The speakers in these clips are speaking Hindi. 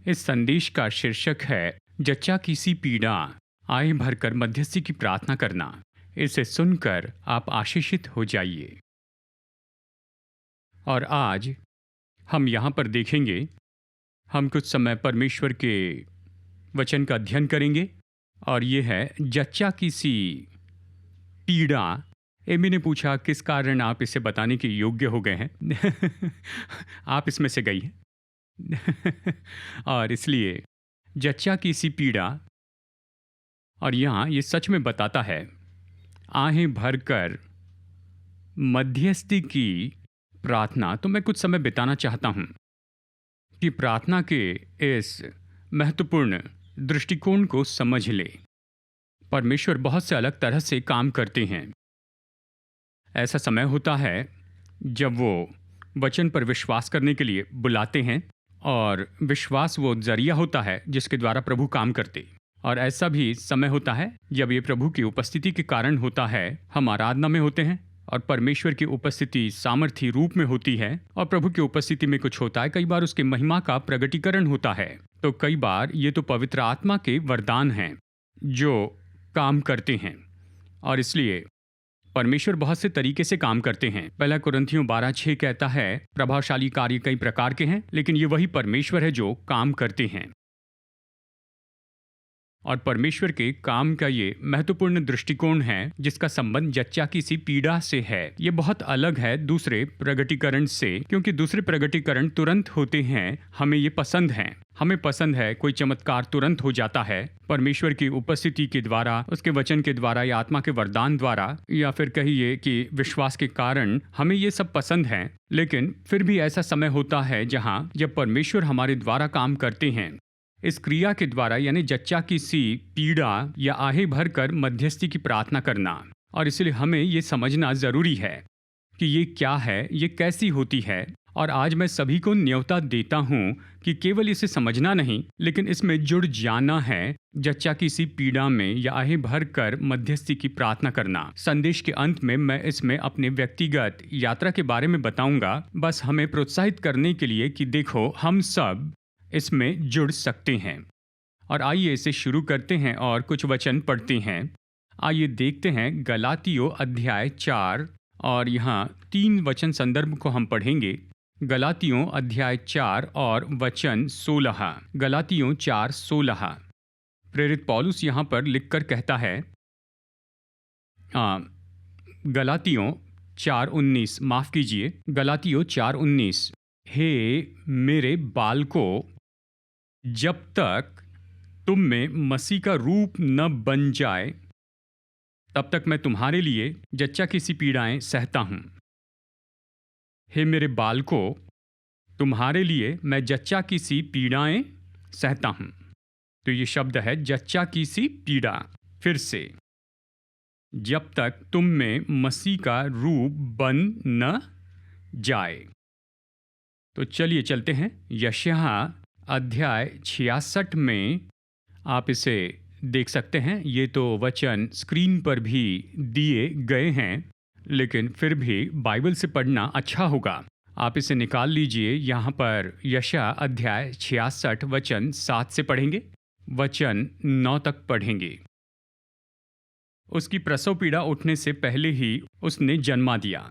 इस संदेश का शीर्षक है जच्चा की सी पीड़ा, आए भरकर मध्यस्थी की प्रार्थना करना। इसे सुनकर आप आशीषित हो जाइए। और आज हम यहाँ पर देखेंगे, हम कुछ समय परमेश्वर के वचन का अध्ययन करेंगे और ये है जच्चा की सी पीड़ा। एमी ने पूछा किस कारण आप इसे बताने के योग्य हो गए हैं। आप इसमें से गई हैं। और इसलिए जच्चा की सी पीड़ा, और यहाँ ये सच में बताता है आहें भरकर मध्यस्थी की प्रार्थना। तो मैं कुछ समय बिताना चाहता हूँ कि प्रार्थना के इस महत्वपूर्ण दृष्टिकोण को समझ ले। परमेश्वर बहुत से अलग तरह से काम करते हैं। ऐसा समय होता है जब वो वचन पर विश्वास करने के लिए बुलाते हैं, और विश्वास वो जरिया होता है जिसके द्वारा प्रभु काम करते। और ऐसा भी समय होता है जब ये प्रभु की उपस्थिति के कारण होता है। हम आराधना में होते हैं और परमेश्वर की उपस्थिति सामर्थी रूप में होती है, और प्रभु की उपस्थिति में कुछ होता है। कई बार उसके महिमा का प्रगटीकरण होता है, तो कई बार ये तो पवित्र आत्मा के वरदान हैं जो काम करते हैं। और इसलिए परमेश्वर बहुत से तरीके से काम करते हैं। पहला कुरिन्थियों 12:6 कहता है प्रभावशाली कार्य कई प्रकार के हैं, लेकिन ये वही परमेश्वर है जो काम करते हैं। और परमेश्वर के काम का ये महत्वपूर्ण दृष्टिकोण है जिसका संबंध जच्चा की सी पीड़ा से है। ये बहुत अलग है दूसरे प्रगटीकरण से, क्योंकि दूसरे प्रगटीकरण तुरंत होते हैं। हमें ये पसंद है। हमें पसंद है कोई चमत्कार तुरंत हो जाता है परमेश्वर की उपस्थिति के द्वारा, उसके वचन के द्वारा, या आत्मा के वरदान द्वारा, या फिर कहिए कि विश्वास के कारण। हमें ये सब पसंद है। लेकिन फिर भी ऐसा समय होता है जब परमेश्वर हमारे द्वारा काम करते हैं इस क्रिया के द्वारा, यानी जच्चा की सी पीड़ा या आहें भरकर मध्यस्थी की प्रार्थना करना। और इसलिए हमें ये समझना जरूरी है कि ये क्या है, ये कैसी होती है। और आज मैं सभी को न्योता देता हूँ कि केवल इसे समझना नहीं, लेकिन इसमें जुड़ जाना है। जच्चा की सी पीड़ा में या आहें भरकर मध्यस्थी की प्रार्थना करना। संदेश के अंत में मैं इसमें अपने व्यक्तिगत यात्रा के बारे में बताऊंगा, बस हमें प्रोत्साहित करने के लिए कि देखो हम सब इसमें जुड़ सकते हैं। और आइए इसे शुरू करते हैं और कुछ वचन पढ़ते हैं। आइए देखते हैं गलातियों अध्याय 4, और यहाँ 3 वचन संदर्भ को हम पढ़ेंगे। गलातियों अध्याय 4 और वचन 16। गलातियों 4:16। प्रेरित पौलुस यहाँ पर लिखकर कहता है, गलातियों 4:19, माफ कीजिए, गलातियों 4:19। हे मेरे बालकों, जब तक तुम में मसीह का रूप न बन जाए तब तक मैं तुम्हारे लिए जच्चा की सी पीड़ाएं सहता हूं। हे मेरे बालकों, तुम्हारे लिए मैं जच्चा की सी पीड़ाएं सहता हूं। तो ये शब्द है जच्चा की सी पीड़ा। फिर से, जब तक तुम में मसीह का रूप बन न जाए। तो चलिए चलते हैं यशायाह अध्याय 66 में। आप इसे देख सकते हैं। ये तो वचन स्क्रीन पर भी दिए गए हैं, लेकिन फिर भी बाइबल से पढ़ना अच्छा होगा। आप इसे निकाल लीजिए। यहाँ पर यशायाह अध्याय 66 वचन 7 से पढ़ेंगे, वचन 9 तक पढ़ेंगे। उसकी प्रसव पीड़ा उठने से पहले ही उसने जन्मा दिया,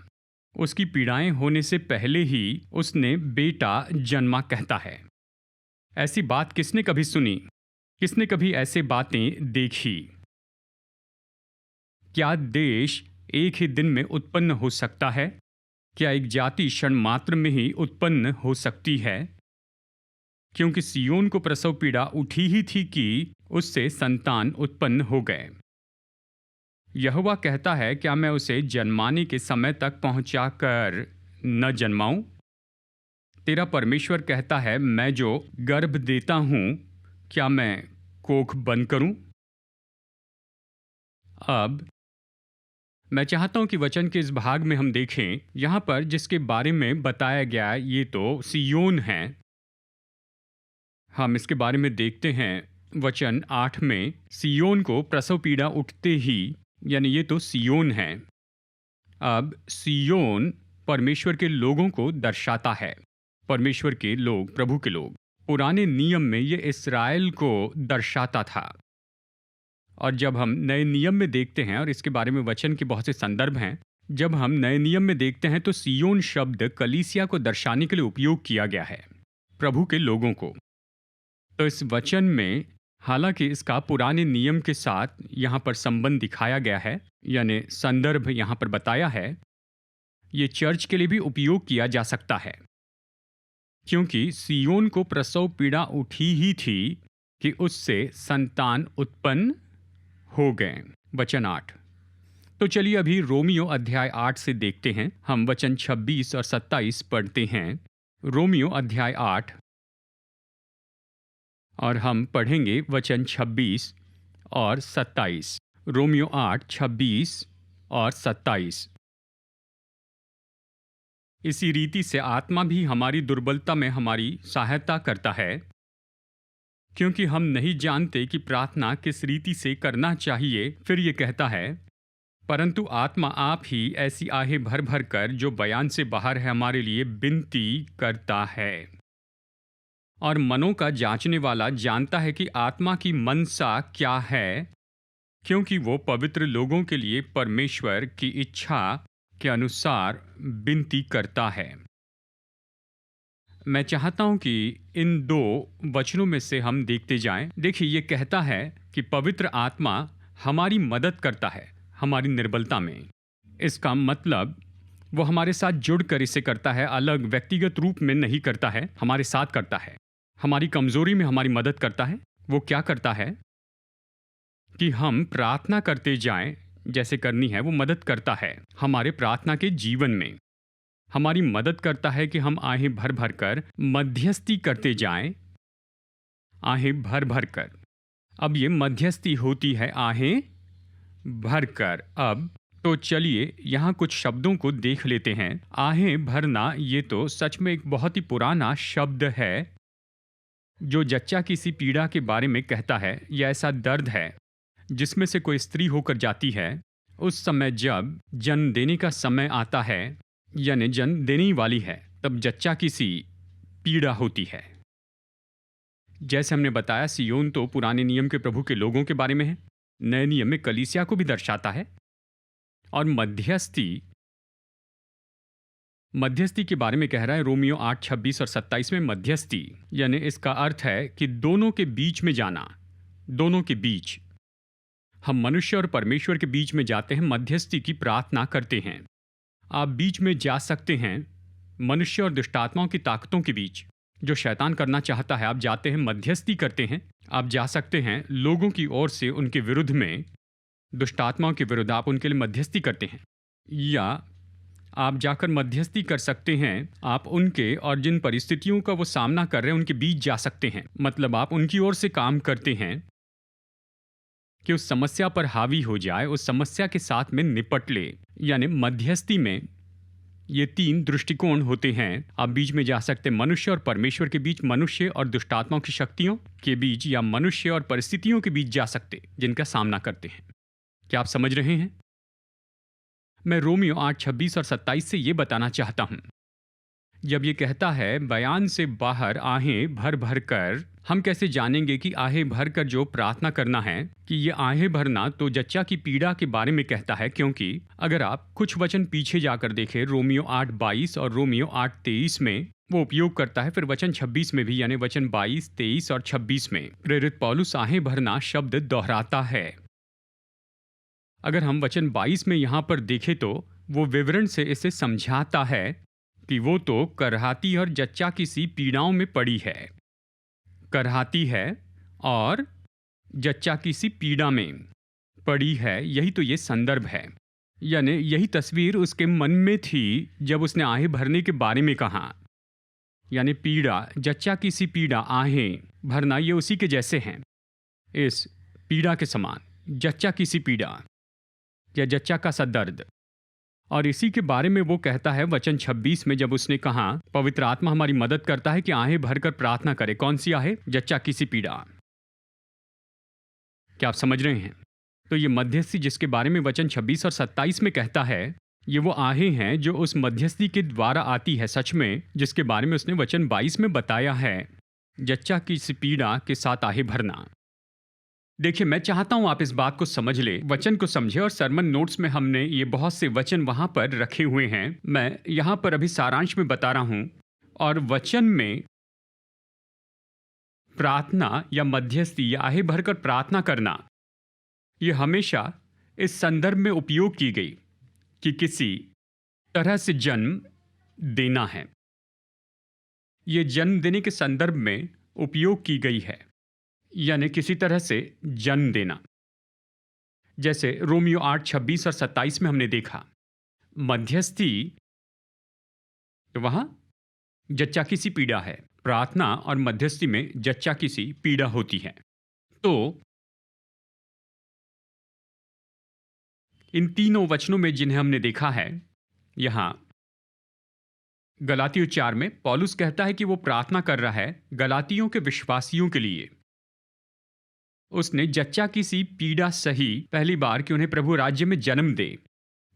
उसकी पीड़ाएं होने से पहले ही उसने बेटा जन्मा, कहता है। ऐसी बात किसने कभी सुनी? किसने कभी ऐसे बातें देखी? क्या देश एक ही दिन में उत्पन्न हो सकता है? क्या एक जाति क्षण मात्र में ही उत्पन्न हो सकती है? क्योंकि सियोन को प्रसव पीड़ा उठी ही थी कि उससे संतान उत्पन्न हो गए। यहोवा कहता है, क्या मैं उसे जन्माने के समय तक पहुंचाकर न जन्माऊं? तेरा परमेश्वर कहता है, मैं जो गर्भ देता हूं, क्या मैं कोख बंद करूं? अब मैं चाहता हूं कि वचन के इस भाग में हम देखें, यहां पर जिसके बारे में बताया गया ये तो सियोन है। हम इसके बारे में देखते हैं वचन 8 में। सियोन को प्रसव पीड़ा उठते ही, यानी ये तो सियोन है। अब सियोन परमेश्वर के लोगों को दर्शाता है। परमेश्वर के लोग, प्रभु के लोग। पुराने नियम में ये इस्राएल को दर्शाता था। और जब हम नए नियम में देखते हैं, और इसके बारे में वचन के बहुत से संदर्भ हैं, जब हम नए नियम में देखते हैं तो सियोन शब्द कलीसिया को दर्शाने के लिए उपयोग किया गया है, प्रभु के लोगों को। तो इस वचन में हालांकि इसका पुराने नियम के साथ यहाँ पर संबंध दिखाया गया है, यानी संदर्भ यहाँ पर बताया है, ये चर्च के लिए भी उपयोग किया जा सकता है, क्योंकि सियोन को प्रसव पीड़ा उठी ही थी कि उससे संतान उत्पन्न हो गए। वचन 8। तो चलिए अभी रोमियो अध्याय 8 से देखते हैं। हम वचन 26 और 27 पढ़ते हैं। रोमियो अध्याय 8 और हम पढ़ेंगे वचन 26 और 27। रोमियो 8, 26 और 27। इसी रीति से आत्मा भी हमारी दुर्बलता में हमारी सहायता करता है, क्योंकि हम नहीं जानते कि प्रार्थना किस रीति से करना चाहिए। फिर ये कहता है, परंतु आत्मा आप ही ऐसी आहें भर भर कर जो बयान से बाहर है हमारे लिए विनती करता है। और मनों का जांचने वाला जानता है कि आत्मा की मनसा क्या है, क्योंकि वो पवित्र लोगों के लिए परमेश्वर की इच्छा के अनुसार विनती करता है। मैं चाहता हूं कि इन दो वचनों में से हम देखते जाएं। देखिए, ये कहता है कि पवित्र आत्मा हमारी मदद करता है हमारी निर्बलता में। इसका मतलब वो हमारे साथ जुड़कर इसे करता है, अलग व्यक्तिगत रूप में नहीं करता है, हमारे साथ करता है। हमारी कमजोरी में हमारी मदद करता है। वो क्या करता है कि हम प्रार्थना करते जाएं, जैसे करनी है वो मदद करता है। हमारे प्रार्थना के जीवन में हमारी मदद करता है कि हम आहें भर भर कर मध्यस्थी करते जाएं, आहें भर भर कर। अब ये मध्यस्थी होती है आहें भर कर। अब तो चलिए यहाँ कुछ शब्दों को देख लेते हैं। आहें भरना ये तो सच में एक बहुत ही पुराना शब्द है, जो जच्चा किसी पीड़ा के बारे में कहता है। यह ऐसा दर्द है जिसमें से कोई स्त्री होकर जाती है। उस समय जब जन्म देने का समय आता है, यानी जन्म देने वाली है, तब जच्चा किसी पीड़ा होती है। जैसे हमने बताया, सियोन तो पुराने नियम के प्रभु के लोगों के बारे में है, नए नियम में कलीसिया को भी दर्शाता है। और मध्यस्थी के बारे में कह रहा है रोमियो 8, 26 और 27 में। मध्यस्थी यानी इसका अर्थ है कि दोनों के बीच में जाना। दोनों के बीच, हम मनुष्य और परमेश्वर के बीच में जाते हैं, मध्यस्थी की प्रार्थना करते हैं। आप बीच में जा सकते हैं मनुष्य और दुष्टात्माओं की ताकतों के बीच, जो शैतान करना चाहता है। आप जाते हैं, मध्यस्थी करते हैं। आप जा सकते हैं लोगों की ओर से उनके विरुद्ध में, दुष्टात्माओं के विरुद्ध आप उनके लिए मध्यस्थी करते हैं। या आप जाकर मध्यस्थी कर सकते हैं, आप उनके और जिन परिस्थितियों का वो सामना कर रहे हैं उनके बीच जा सकते हैं। मतलब आप उनकी ओर से काम करते हैं कि उस समस्या पर हावी हो जाए, उस समस्या के साथ में निपट ले। यानी मध्यस्थी में ये 3 दृष्टिकोण होते हैं। आप बीच में जा सकते हैं मनुष्य और परमेश्वर के बीच, मनुष्य और दुष्टात्माओं की शक्तियों के बीच, या मनुष्य और परिस्थितियों के बीच जा सकते जिनका सामना करते हैं। क्या आप समझ रहे हैं? मैं रोमियो 8, 26 और 27 से ये बताना चाहता हूं। जब ये कहता है बयान से बाहर आहें भर भर कर, हम कैसे जानेंगे कि आहें भर कर जो प्रार्थना करना है, कि ये आहें भरना तो जच्चा की पीड़ा के बारे में कहता है। क्योंकि अगर आप कुछ वचन पीछे जाकर देखें, रोमियो 8, 22 और रोमियो 8, 23 में वो उपयोग करता है। फिर वचन 26 में भी, यानी वचन 22, 23 और 26 में प्रेरित पौलुस आहें भरना शब्द दोहराता है। अगर हम वचन 22 में यहाँ पर देखें तो वो विवरण से इसे समझाता है कि वो तो करहाती और जच्चा की सी पीड़ाओं में पड़ी है। करहाती है और जच्चा की सी पीड़ा में पड़ी है। यही तो ये संदर्भ है, यानी यही तस्वीर उसके मन में थी जब उसने आहें भरने के बारे में कहा। यानी पीड़ा, जच्चा की सी पीड़ा, आहें भरना, ये उसी के जैसे हैं। इस पीड़ा के समान जच्चा की सी पीड़ा या जच्चा का सा दर्द। और इसी के बारे में वो कहता है वचन 26 में, जब उसने कहा पवित्र आत्मा हमारी मदद करता है कि आहें भरकर प्रार्थना करे। कौन सी आहें? जच्चा की सी पीड़ा। क्या आप समझ रहे हैं? तो ये मध्यस्थी जिसके बारे में वचन 26 और 27 में कहता है, ये वो आहें हैं जो उस मध्यस्थी के द्वारा आती है, सच में, जिसके बारे में उसने वचन 22 में बताया है। जच्चा की इस पीड़ा के साथ आहे भरना। देखिए, मैं चाहता हूं आप इस बात को समझ ले, वचन को समझे, और सरमन नोट्स में हमने ये बहुत से वचन वहां पर रखे हुए हैं। मैं यहां पर अभी सारांश में बता रहा हूं। और वचन में प्रार्थना या मध्यस्थी या आहे भरकर प्रार्थना करना, ये हमेशा इस संदर्भ में उपयोग की गई कि किसी तरह से जन्म देना है। ये जन्म देने के संदर्भ में उपयोग की गई है, यानी किसी तरह से जन्म देना। जैसे रोमियो 8:26 और 27 में हमने देखा, मध्यस्थी तो वहां जच्चा की सी पीड़ा है। प्रार्थना और मध्यस्थी में जच्चा की सी पीड़ा होती है। तो इन तीनों वचनों में जिन्हें हमने देखा है, यहां गलातियों 4 में पौलुस कहता है कि वो प्रार्थना कर रहा है गलातियों के विश्वासियों के लिए। उसने जच्चा की सी पीड़ा सही पहली बार कि उन्हें प्रभु राज्य में जन्म दे,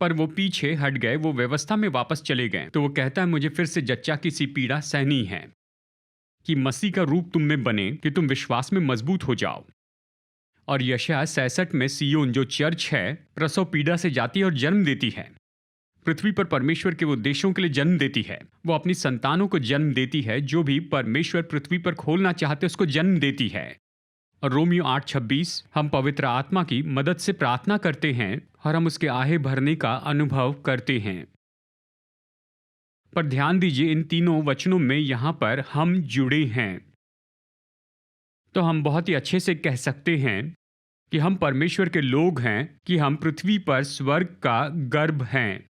पर वो पीछे हट गए, वो व्यवस्था में वापस चले गए। तो वो कहता है मुझे फिर से जच्चा की सी पीड़ा सहनी है कि मसीह का रूप तुम में बने, कि तुम विश्वास में मजबूत हो जाओ। और यशायाह 66 में सियोन जो चर्च है, प्रसव पीड़ा से जाती है और जन्म देती है। पृथ्वी पर परमेश्वर के उद्देश्यों के लिए जन्म देती है। वो अपनी संतानों को जन्म देती है, जो भी परमेश्वर पृथ्वी पर खोलना चाहते उसको जन्म देती है। और रोमियो 8:26 हम पवित्र आत्मा की मदद से प्रार्थना करते हैं और हम उसके आहे भरने का अनुभव करते हैं। पर ध्यान दीजिए, इन तीनों वचनों में यहां पर हम जुड़े हैं। तो हम बहुत ही अच्छे से कह सकते हैं कि हम परमेश्वर के लोग हैं, कि हम पृथ्वी पर स्वर्ग का गर्भ हैं।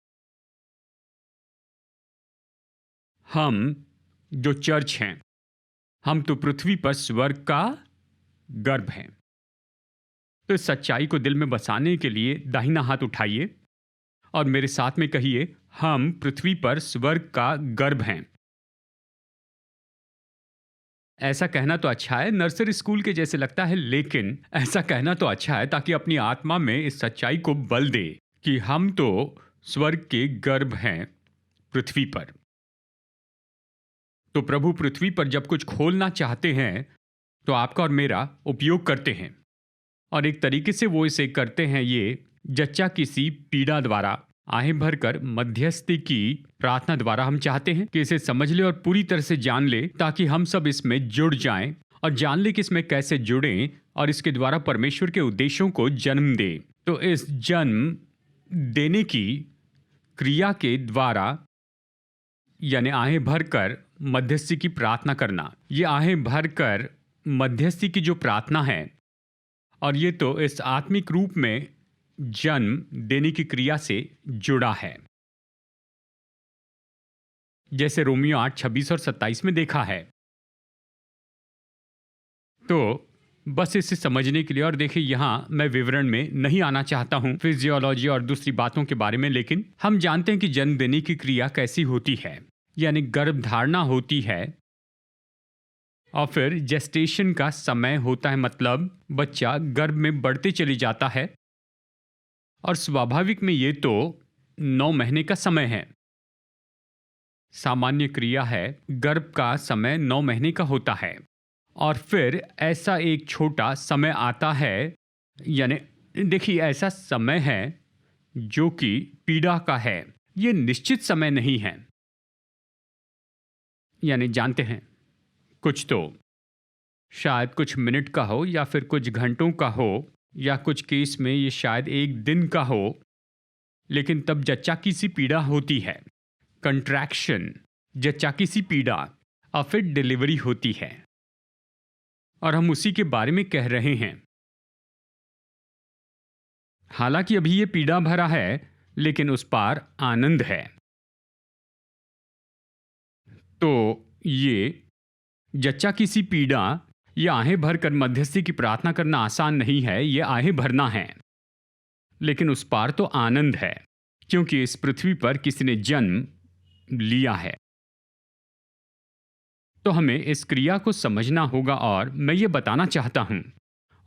हम जो चर्च हैं, हम तो पृथ्वी पर स्वर्ग का गर्भ हैं। तो इस सच्चाई को दिल में बसाने के लिए दाहिना हाथ उठाइए और मेरे साथ में कहिए, हम पृथ्वी पर स्वर्ग का गर्भ हैं। ऐसा कहना तो अच्छा है, नर्सरी स्कूल के जैसे लगता है, लेकिन ऐसा कहना तो अच्छा है ताकि अपनी आत्मा में इस सच्चाई को बल दे कि हम तो स्वर्ग के गर्भ हैं पृथ्वी पर। तो प्रभु पृथ्वी पर जब कुछ खोलना चाहते हैं तो आपका और मेरा उपयोग करते हैं, और एक तरीके से वो इसे करते हैं ये जच्चा किसी पीड़ा द्वारा, आहें भरकर मध्यस्थी की प्रार्थना द्वारा। हम चाहते हैं कि इसे समझ ले और पूरी तरह से जान ले, ताकि हम सब इसमें जुड़ जाएं और जान ले कि इसमें कैसे जुड़ें और इसके द्वारा परमेश्वर के उद्देश्यों को जन्म दे। तो इस जन्म देने की क्रिया के द्वारा, यानी आहें भरकर मध्यस्थी की प्रार्थना करना, ये आहें भरकर मध्यस्थी की जो प्रार्थना है, और ये तो इस आत्मिक रूप में जन्म देने की क्रिया से जुड़ा है, जैसे रोमियो 8:26 और 27 में देखा है। तो बस इसे समझने के लिए, और देखिए यहां मैं विवरण में नहीं आना चाहता हूं फिजियोलॉजी और दूसरी बातों के बारे में, लेकिन हम जानते हैं कि जन्म देने की क्रिया कैसी होती है। यानी गर्भधारणा होती है और फिर जेस्टेशन का समय होता है, मतलब बच्चा गर्भ में बढ़ते चली जाता है, और स्वाभाविक में ये तो 9 महीने का समय है। सामान्य क्रिया है, गर्भ का समय 9 महीने का होता है, और फिर ऐसा एक छोटा समय आता है, यानी देखिए ऐसा समय है जो कि पीड़ा का है। ये निश्चित समय नहीं है, यानी जानते हैं कुछ तो शायद कुछ मिनट का हो, या फिर कुछ घंटों का हो, या कुछ केस में ये शायद एक दिन का हो, लेकिन तब जच्चा की सी पीड़ा होती है, कंट्रैक्शन, जच्चा की सी पीड़ा, और फिर डिलीवरी होती है, और हम उसी के बारे में कह रहे हैं। हालांकि अभी ये पीड़ा भरा है, लेकिन उस पार आनंद है। तो ये जच्चा की सी पीड़ा, ये आहें भरकर मध्यस्थी की प्रार्थना करना आसान नहीं है, ये आहें भरना है, लेकिन उस पार तो आनंद है, क्योंकि इस पृथ्वी पर किसी ने जन्म लिया है। तो हमें इस क्रिया को समझना होगा, और मैं ये बताना चाहता हूं,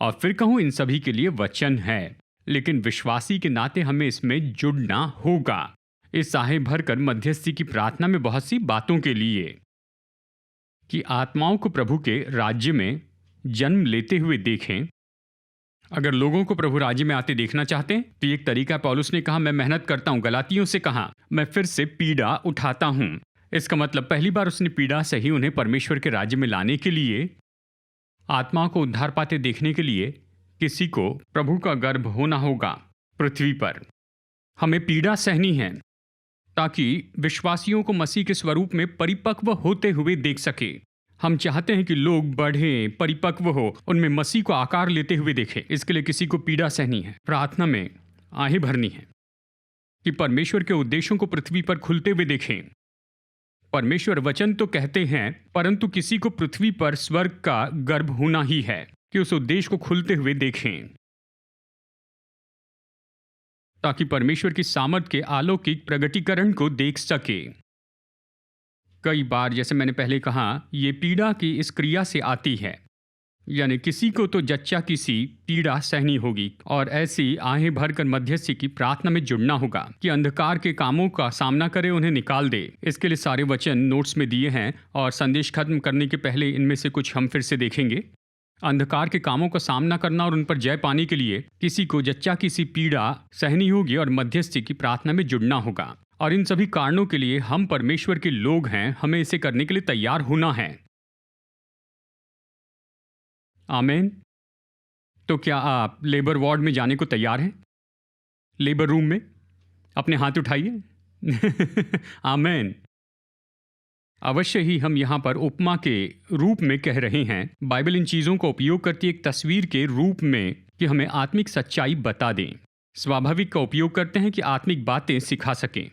और फिर कहूं इन सभी के लिए वचन है, लेकिन विश्वासी के नाते हमें इसमें जुड़ना होगा, इस आहें भरकर मध्यस्थी की प्रार्थना में बहुत सी बातों के लिए। कि आत्माओं को प्रभु के राज्य में जन्म लेते हुए देखें। अगर लोगों को प्रभु राज्य में आते देखना चाहते हैं तो एक तरीका पौलुस ने कहा, मैं मेहनत करता हूं। गलातियों से कहा, मैं फिर से पीड़ा उठाता हूं। इसका मतलब पहली बार उसने पीड़ा से ही उन्हें परमेश्वर के राज्य में लाने के लिए, आत्माओं को उद्धार पाते देखने के लिए किसी को प्रभु का गर्भ होना होगा पृथ्वी पर। हमें पीड़ा सहनी है ताकि विश्वासियों को मसीह के स्वरूप में परिपक्व होते हुए देख सके। हम चाहते हैं कि लोग बढ़ें, परिपक्व हो, उनमें मसीह को आकार लेते हुए देखें। इसके लिए किसी को पीड़ा सहनी है, प्रार्थना में आहें भरनी है कि परमेश्वर के उद्देश्यों को पृथ्वी पर खुलते हुए देखें। परमेश्वर वचन तो कहते हैं, परंतु किसी को पृथ्वी पर स्वर्ग का गर्भ होना ही है कि उस उद्देश्य को खुलते हुए देखें, ताकि परमेश्वर की सामर्थ के अलौकिक प्रगटीकरण को देख सके। कई बार, जैसे मैंने पहले कहा, ये पीड़ा की इस क्रिया से आती है, यानी किसी को तो जच्चा किसी पीड़ा सहनी होगी और ऐसी आहें भरकर मध्यस्थी की प्रार्थना में जुड़ना होगा कि अंधकार के कामों का सामना करे, उन्हें निकाल दे। इसके लिए सारे वचन नोट्स में दिए हैं और संदेश खत्म करने के पहले इनमें से कुछ हम फिर से देखेंगे। अंधकार के कामों का सामना करना और उन पर जय पाने के लिए किसी को जच्चा किसी पीड़ा सहनी होगी और मध्यस्थी की प्रार्थना में जुड़ना होगा। और इन सभी कारणों के लिए हम परमेश्वर के लोग हैं, हमें इसे करने के लिए तैयार होना है। आमीन। तो क्या आप लेबर वार्ड में जाने को तैयार हैं? लेबर रूम में अपने हाथ उठाइए। आमीन। अवश्य ही हम यहाँ पर उपमा के रूप में कह रहे हैं। बाइबल इन चीज़ों का उपयोग करती है एक तस्वीर के रूप में कि हमें आत्मिक सच्चाई बता दें। स्वाभाविक का उपयोग करते हैं कि आत्मिक बातें सिखा सकें।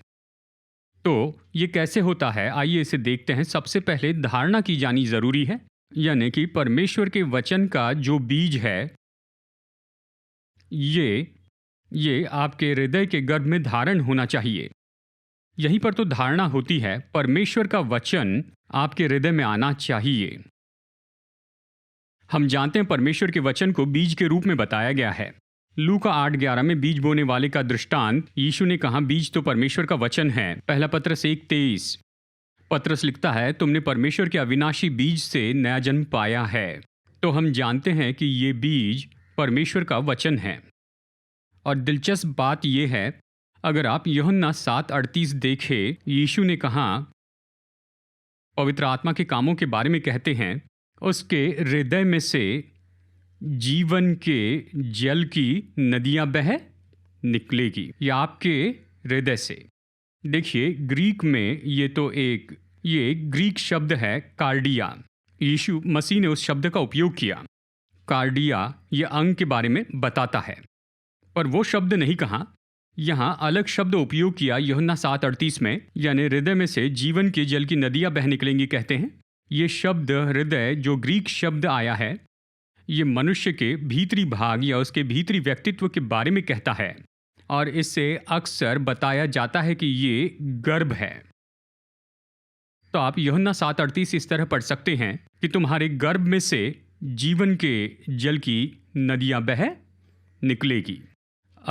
तो ये कैसे होता है, आइए इसे देखते हैं। सबसे पहले धारणा की जानी जरूरी है, यानी कि परमेश्वर के वचन का जो बीज है ये आपके हृदय के गर्भ में धारण होना चाहिए। यहीं पर तो धारणा होती है। परमेश्वर का वचन आपके हृदय में आना चाहिए। हम जानते हैं परमेश्वर के वचन को बीज के रूप में बताया गया है। लूका 8:11 में बीज बोने वाले का दृष्टांत यीशु ने कहा, बीज तो परमेश्वर का वचन है। पहला पत्रस 1:23 पत्रस लिखता है, तुमने परमेश्वर के अविनाशी बीज से नया जन्म पाया है। तो हम जानते हैं कि ये बीज परमेश्वर का वचन है। और दिलचस्प बात यह है, अगर आप यूहन्ना 7:38 देखें, यीशु ने कहा, पवित्र आत्मा के कामों के बारे में कहते हैं, उसके हृदय में से जीवन के जल की नदियां बह निकलेगी। या आपके हृदय से। देखिए, ग्रीक में ये ग्रीक शब्द है कार्डिया। यीशु मसीह ने उस शब्द का उपयोग किया। कार्डिया ये अंग के बारे में बताता है, पर वो शब्द नहीं कहा। यहाँ अलग शब्द उपयोग किया यूहन्ना 7:38 में, यानी हृदय में से जीवन के जल की नदियां बह निकलेंगी कहते हैं। ये शब्द हृदय, जो ग्रीक शब्द आया है, ये मनुष्य के भीतरी भाग या उसके भीतरी व्यक्तित्व के बारे में कहता है। और इससे अक्सर बताया जाता है कि ये गर्भ है। तो आप यूहन्ना 7:38 इस तरह पढ़ सकते हैं कि तुम्हारे गर्भ में से जीवन के जल की नदियां बह निकलेगी।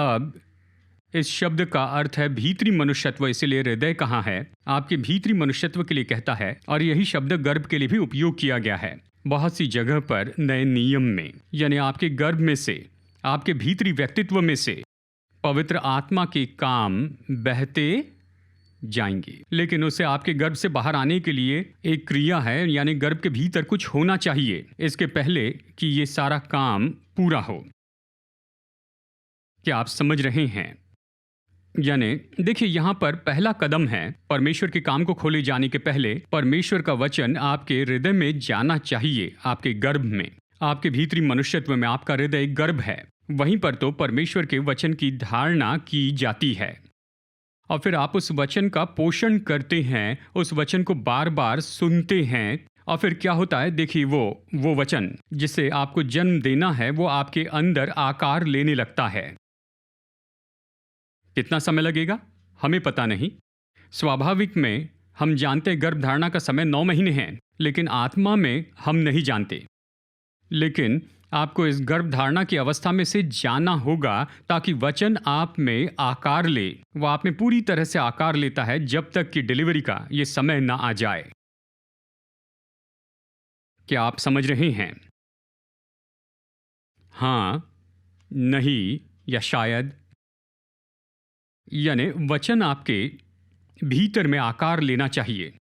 अब इस शब्द का अर्थ है भीतरी मनुष्यत्व, इसलिए हृदय कहाँ है, आपके भीतरी मनुष्यत्व के लिए कहता है। और यही शब्द गर्भ के लिए भी उपयोग किया गया है बहुत सी जगह पर नए नियम में। यानी आपके गर्भ में से, आपके भीतरी व्यक्तित्व में से पवित्र आत्मा के काम बहते जाएंगे। लेकिन उसे आपके गर्भ से बाहर आने के लिए एक क्रिया है, यानी गर्भ के भीतर कुछ होना चाहिए इसके पहले कि ये सारा काम पूरा हो। क्या आप समझ रहे हैं? यानी देखिए, यहाँ पर पहला कदम है परमेश्वर के काम को खोले जाने के पहले परमेश्वर का वचन आपके हृदय में जाना चाहिए। आपके गर्भ में, आपके भीतरी मनुष्यत्व में आपका हृदय गर्भ है। वहीं पर तो परमेश्वर के वचन की धारणा की जाती है और फिर आप उस वचन का पोषण करते हैं, उस वचन को बार बार सुनते हैं। और फिर क्या होता है, देखिए, वो वचन जिसे आपको जन्म देना है वो आपके अंदर आकार लेने लगता है। कितना समय लगेगा हमें पता नहीं। स्वाभाविक में हम जानते हैं गर्भ धारणा का समय 9 महीने है, लेकिन आत्मा में हम नहीं जानते। लेकिन आपको इस गर्भ धारणा की अवस्था में से जाना होगा ताकि वचन आप में आकार ले। वो आप में पूरी तरह से आकार लेता है जब तक कि डिलीवरी का ये समय ना आ जाए। क्या आप समझ रहे हैं? हाँ, नहीं या शायद। यानी वचन आपके भीतर में आकार लेना चाहिए।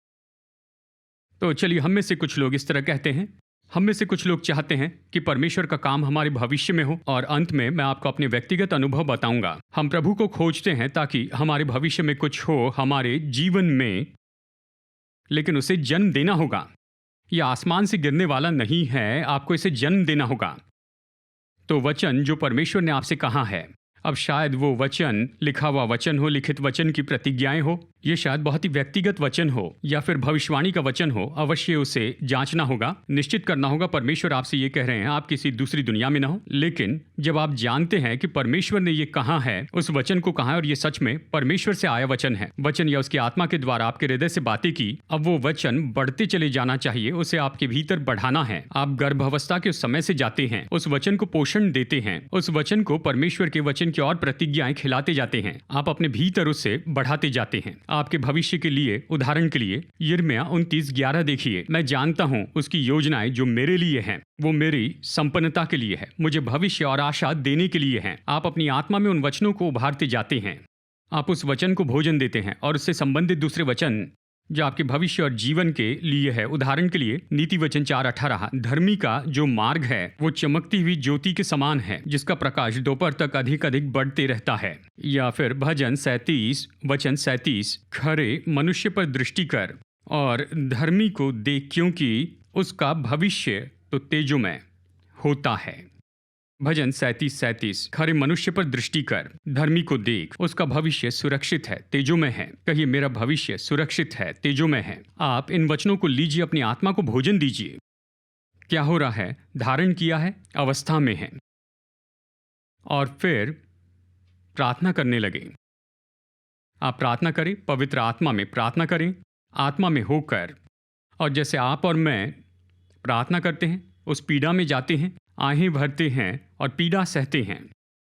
तो चलिए, हम में से कुछ लोग इस तरह कहते हैं। हम में से कुछ लोग चाहते हैं कि परमेश्वर का काम हमारे भविष्य में हो। और अंत में मैं आपको अपने व्यक्तिगत अनुभव बताऊंगा। हम प्रभु को खोजते हैं ताकि हमारे भविष्य में कुछ हो हमारे जीवन में, लेकिन उसे जन्म देना होगा। यह आसमान से गिरने वाला नहीं है, आपको इसे जन्म देना होगा। तो वचन जो परमेश्वर ने आपसे कहा है, अब शायद वो वचन लिखा हुआ वचन हो, लिखित वचन की प्रतिज्ञाएं हो, ये शायद बहुत ही व्यक्तिगत वचन हो या फिर भविष्यवाणी का वचन हो। अवश्य उसे जांचना होगा, निश्चित करना होगा परमेश्वर आपसे ये कह रहे हैं, आप किसी दूसरी दुनिया में ना हो। लेकिन जब आप जानते हैं कि परमेश्वर ने ये कहा है, उस वचन को कहा है और ये सच में परमेश्वर से आया वचन है, वचन या उसकी आत्मा के द्वारा आपके हृदय से बातें की, अब वो वचन बढ़ते चले जाना चाहिए, उसे आपके भीतर बढ़ाना है। आप गर्भावस्था के उस समय से जाते हैं, उस वचन को पोषण देते हैं, उस वचन को परमेश्वर के वचन की और प्रतिज्ञाएं खिलाते जाते हैं, आप अपने भीतर उसे बढ़ाते जाते हैं आपके भविष्य के लिए। उदाहरण के लिए यिर्मयाह 29:11 देखिए, मैं जानता हूं उसकी योजनाएं जो मेरे लिए हैं, वो मेरी संपन्नता के लिए है, मुझे भविष्य और आशा देने के लिए हैं। आप अपनी आत्मा में उन वचनों को उभारते जाते हैं, आप उस वचन को भोजन देते हैं और उससे संबंधित दूसरे वचन जो आपके भविष्य और जीवन के लिए है। उदाहरण के लिए नीति वचन 4:18, धर्मी का जो मार्ग है वो चमकती हुई ज्योति के समान है, जिसका प्रकाश दोपहर तक अधिक अधिक बढ़ते रहता है। या फिर भजन 37 वचन 37, खरे मनुष्य पर दृष्टि कर और धर्मी को देख, क्योंकि उसका भविष्य तो तेजोमय होता है। भजन 37:37, खरे मनुष्य पर दृष्टि कर, धर्मी को देख, उसका भविष्य सुरक्षित है, तेजोमय है। कहिए, मेरा भविष्य सुरक्षित है, तेजोमय है। आप इन वचनों को लीजिए, अपनी आत्मा को भोजन दीजिए। क्या हो रहा है? धारण किया है, अवस्था में है, और फिर प्रार्थना करने लगे। आप प्रार्थना करें, पवित्र आत्मा में प्रार्थना करें, आत्मा में होकर। और जैसे आप और मैं प्रार्थना करते हैं, उस पीड़ा में जाते हैं, आहें भरते हैं और पीड़ा सहते हैं,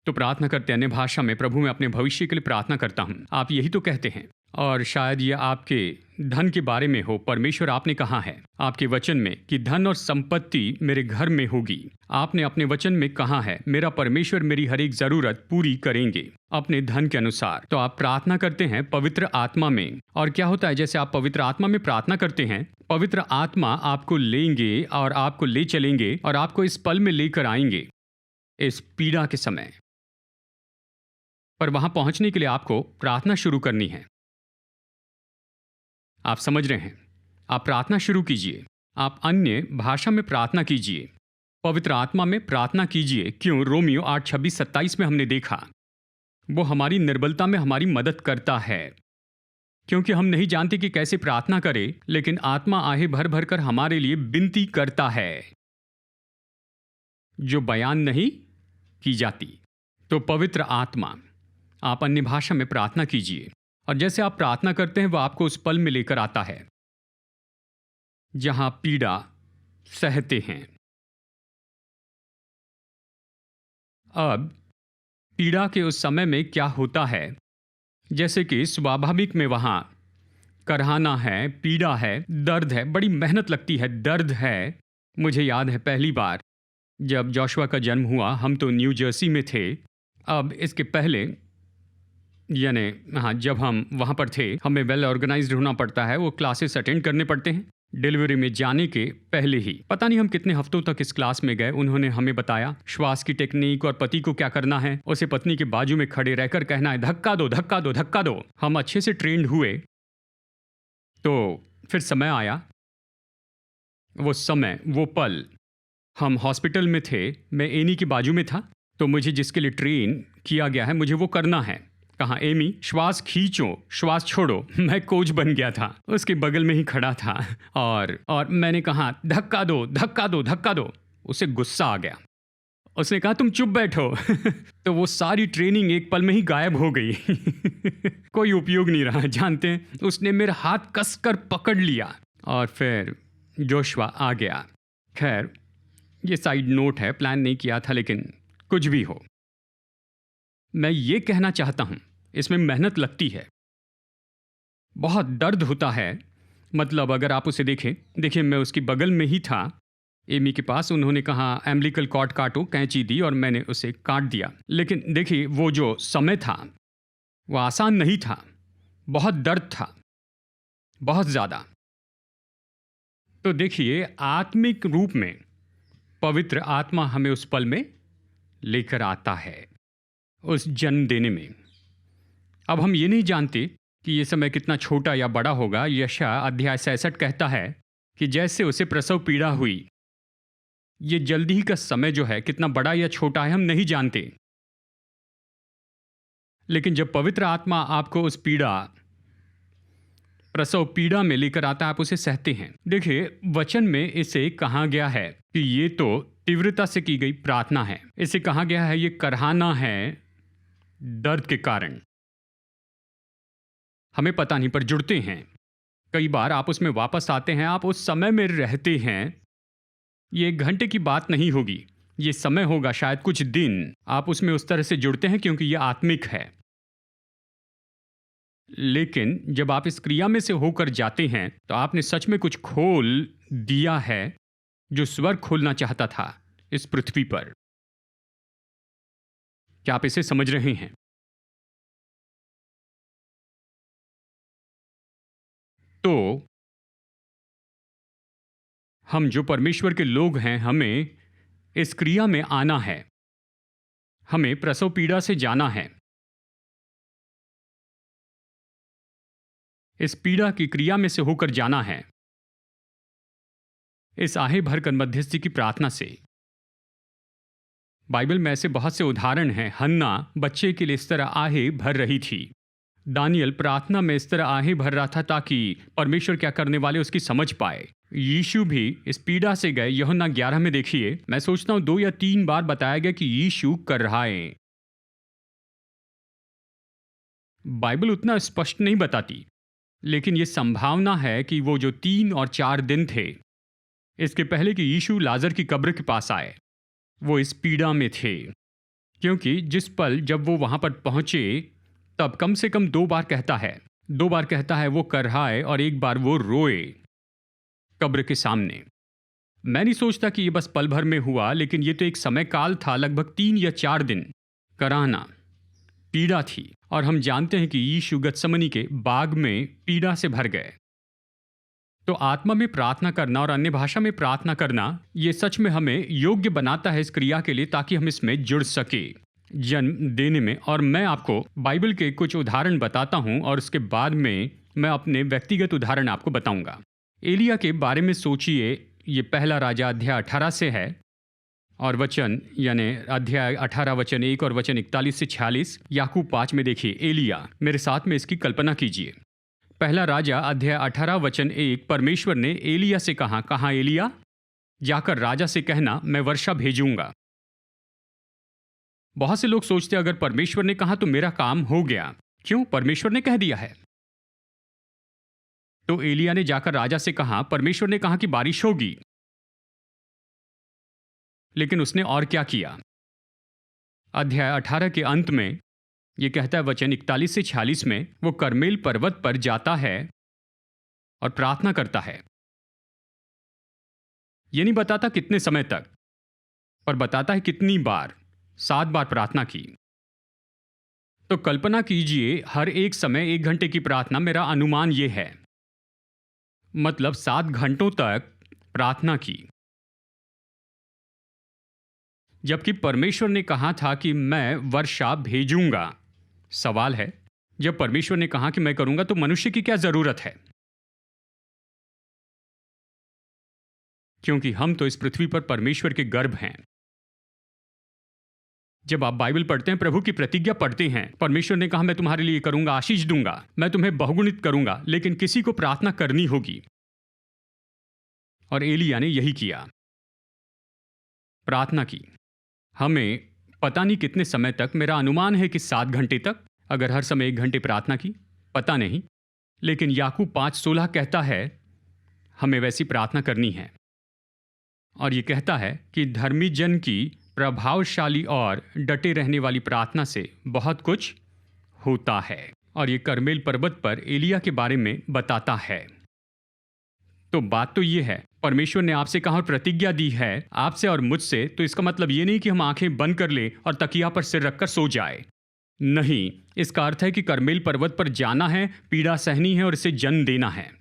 तो प्रार्थना करते हैं अन्य भाषा में, प्रभु मैं अपने भविष्य के लिए प्रार्थना करता हूँ। आप यही तो कहते हैं। और शायद ये आपके धन के बारे में हो। परमेश्वर आपने कहा है आपके वचन में कि धन और संपत्ति मेरे घर में होगी। आपने अपने वचन में कहा है मेरा परमेश्वर मेरी हर एक जरूरत पूरी करेंगे अपने धन के अनुसार। तो आप प्रार्थना करते हैं पवित्र आत्मा में, और क्या होता है जैसे आप पवित्र आत्मा में प्रार्थना करते हैं, पवित्र आत्मा आपको लेंगे और आपको ले चलेंगे और आपको इस पल में लेकर आएंगे, इस पीड़ा के समय। पर वहां पहुंचने के लिए आपको प्रार्थना शुरू करनी है। आप समझ रहे हैं? आप प्रार्थना शुरू कीजिए, आप अन्य भाषा में प्रार्थना कीजिए, पवित्र आत्मा में प्रार्थना कीजिए। क्यों? रोमियो 8:26-27 में हमने देखा वो हमारी निर्बलता में हमारी मदद करता है, क्योंकि हम नहीं जानते कि कैसे प्रार्थना करें, लेकिन आत्मा आहे भर भर कर हमारे लिए विनती करता है जो बयान नहीं की जाती। तो पवित्र आत्मा, आप अन्य भाषा में प्रार्थना कीजिए, और जैसे आप प्रार्थना करते हैं वह आपको उस पल में लेकर आता है जहां पीड़ा सहते हैं। अब पीड़ा के उस समय में क्या होता है, जैसे कि स्वाभाविक में वहां करहाना है, पीड़ा है, दर्द है, बड़ी मेहनत लगती है, दर्द है। मुझे याद है पहली बार जब जोशुआ का जन्म हुआ, हम तो न्यू जर्सी में थे। अब इसके पहले यानी हाँ, जब हम वहाँ पर थे हमें वेल ऑर्गेनाइज्ड होना पड़ता है, वो क्लासेस अटेंड करने पड़ते हैं। डिलीवरी में जाने के पहले ही पता नहीं हम कितने हफ्तों तक इस क्लास में गए। उन्होंने हमें बताया श्वास की टेक्निक और पति को क्या करना है, उसे पत्नी के बाजू में खड़े रहकर कहना है धक्का दो धक्का दो धक्का दो। हम अच्छे से ट्रेंड हुए। तो फिर समय आया, वो समय, वो पल, हम हॉस्पिटल में थे, मैं एनी के बाजू में था, तो मुझे जिसके लिए ट्रेन किया गया है मुझे वो करना है। कहा एमी श्वास खींचो श्वास छोड़ो। मैं कोच बन गया था, उसके बगल में ही खड़ा था, और मैंने कहा धक्का दो धक्का दो धक्का दो। उसे गुस्सा आ गया, उसने कहा तुम चुप बैठो। तो वो सारी ट्रेनिंग एक पल में ही गायब हो गई। कोई उपयोग नहीं रहा। जानते हैं, उसने मेरा हाथ कसकर पकड़ लिया और फिर जोशुआ आ गया। खैर ये साइड नोट है, प्लान नहीं किया था, लेकिन कुछ भी हो, मैं ये कहना चाहता हूं इसमें मेहनत लगती है, बहुत दर्द होता है। मतलब अगर आप उसे देखें, देखिए मैं उसकी बगल में ही था, एमी के पास। उन्होंने कहा एम्बिलिकल कॉर्ड काटो, कैंची दी और मैंने उसे काट दिया। लेकिन देखिए, वो जो समय था वो आसान नहीं था, बहुत दर्द था, बहुत ज़्यादा। तो देखिए, आत्मिक रूप में पवित्र आत्मा हमें उस पल में लेकर आता है, उस जन्म देने में। अब हम ये नहीं जानते कि ये समय कितना छोटा या बड़ा होगा। यशायाह अध्याय 66 कहता है कि जैसे उसे प्रसव पीड़ा हुई, ये जल्दी ही का समय जो है कितना बड़ा या छोटा है हम नहीं जानते। लेकिन जब पवित्र आत्मा आपको उस प्रसव पीड़ा में लेकर आता है, आप उसे सहते हैं। देखिए, वचन में इसे कहा गया है कि ये तो तीव्रता से की गई प्रार्थना है। इसे कहा गया है ये करहाना है दर्द के कारण। हमें पता नहीं, पर जुड़ते हैं। कई बार आप उसमें वापस आते हैं, आप उस समय में रहते हैं। ये 1 घंटे की बात नहीं होगी, ये समय होगा शायद कुछ दिन। आप उसमें उस तरह से जुड़ते हैं क्योंकि ये आत्मिक है। लेकिन जब आप इस क्रिया में से होकर जाते हैं तो आपने सच में कुछ खोल दिया है जो स्वर्ग खोलना चाहता था इस पृथ्वी पर। क्या आप इसे समझ रहे हैं? तो हम जो परमेश्वर के लोग हैं, हमें इस क्रिया में आना है। हमें प्रसव पीड़ा से जाना है। इस पीड़ा की क्रिया में से होकर जाना है, इस आहे भरकर मध्यस्थी की प्रार्थना से। बाइबल में ऐसे बहुत से उदाहरण हैं। हन्ना बच्चे के लिए इस तरह आहे भर रही थी। दानियल प्रार्थना में इस तरह आहे भर रहा था ताकि परमेश्वर क्या करने वाले उसकी समझ पाए। यीशु भी इस पीड़ा से गए। यूहन्ना 11 में देखिए, मैं सोचता हूं 2 या 3 बार बताया गया कि यीशु कर रहा है। बाइबल उतना स्पष्ट नहीं बताती, लेकिन यह संभावना है कि वो जो 3 और 4 दिन थे इसके पहले कि यीशु लाजर की कब्र के पास आए, वो इस पीड़ा में थे। क्योंकि जिस पल जब वो वहां पर पहुंचे तब कम से कम 2 बार कहता है, 2 बार कहता है वो करहाए और 1 बार वो रोए कब्र के सामने। मैं नहीं सोचता कि ये बस पल भर में हुआ, लेकिन ये तो एक समय काल था, लगभग 3 या 4 दिन कराहना, पीड़ा थी। और हम जानते हैं कि यीशु गतसमनी के बाग में पीड़ा से भर गए। तो आत्मा में प्रार्थना करना और अन्य भाषा में प्रार्थना करना, ये सच में हमें योग्य बनाता है इस क्रिया के लिए, ताकि हम इसमें जुड़ सके जन्म देने में। और मैं आपको बाइबल के कुछ उदाहरण बताता हूं और उसके बाद में मैं अपने व्यक्तिगत उदाहरण आपको बताऊंगा। एलिया के बारे में सोचिए। ये पहला राजा अध्याय 18 से है और वचन यानी अध्याय 18 वचन 1 और वचन 41 से 46। याकूब 5 में देखिए एलिया। मेरे साथ में इसकी कल्पना कीजिए। पहला राजा अध्याय 18 वचन 1। परमेश्वर ने एलिया से कहा, कहाँ एलिया? जाकर राजा से कहना मैं वर्षा भेजूंगा। बहुत से लोग सोचते अगर परमेश्वर ने कहा तो मेरा काम हो गया। क्यों? परमेश्वर ने कह दिया है। तो एलिया ने जाकर राजा से कहा, परमेश्वर ने कहा कि बारिश होगी। लेकिन उसने और क्या किया? अध्याय 18 के अंत में यह कहता है वचन 41 से 46 में, वो कर्मेल पर्वत पर जाता है और प्रार्थना करता है। यह नहीं बताता कितने समय तक, पर बताता है कितनी बार। 7 बार प्रार्थना की। तो कल्पना कीजिए हर एक समय 1 घंटे की प्रार्थना। मेरा अनुमान यह है, मतलब 7 घंटों तक प्रार्थना की। जबकि परमेश्वर ने कहा था कि मैं वर्षा भेजूंगा। सवाल है, जब परमेश्वर ने कहा कि मैं करूंगा तो मनुष्य की क्या जरूरत है? क्योंकि हम तो इस पृथ्वी पर परमेश्वर के गर्भ हैं। जब आप बाइबल पढ़ते हैं, प्रभु की प्रतिज्ञा पढ़ते हैं, परमेश्वर ने कहा मैं तुम्हारे लिए करूंगा, आशीष दूंगा, मैं तुम्हें बहुगुणित करूंगा। लेकिन किसी को प्रार्थना करनी होगी और एलिया ने यही किया, प्रार्थना की। हमें पता नहीं कितने समय तक, मेरा अनुमान है कि 7 घंटे तक। अगर हर समय 1 घंटे प्रार्थना की, पता नहीं। लेकिन याकूब 5:16 कहता है हमें वैसी प्रार्थना करनी है। और ये कहता है कि धर्मी जन की प्रभावशाली और डटे रहने वाली प्रार्थना से बहुत कुछ होता है। और ये कर्मेल पर्वत पर एलिया के बारे में बताता है। तो बात तो ये है, परमेश्वर ने आपसे कहा और प्रतिज्ञा दी है आपसे और मुझसे, तो इसका मतलब ये नहीं कि हम आंखें बंद कर लें और तकिया पर सिर रखकर सो जाए। नहीं, इसका अर्थ है कि कर्मेल पर्वत पर जाना है, पीड़ा सहनी है और इसे जन्म देना है।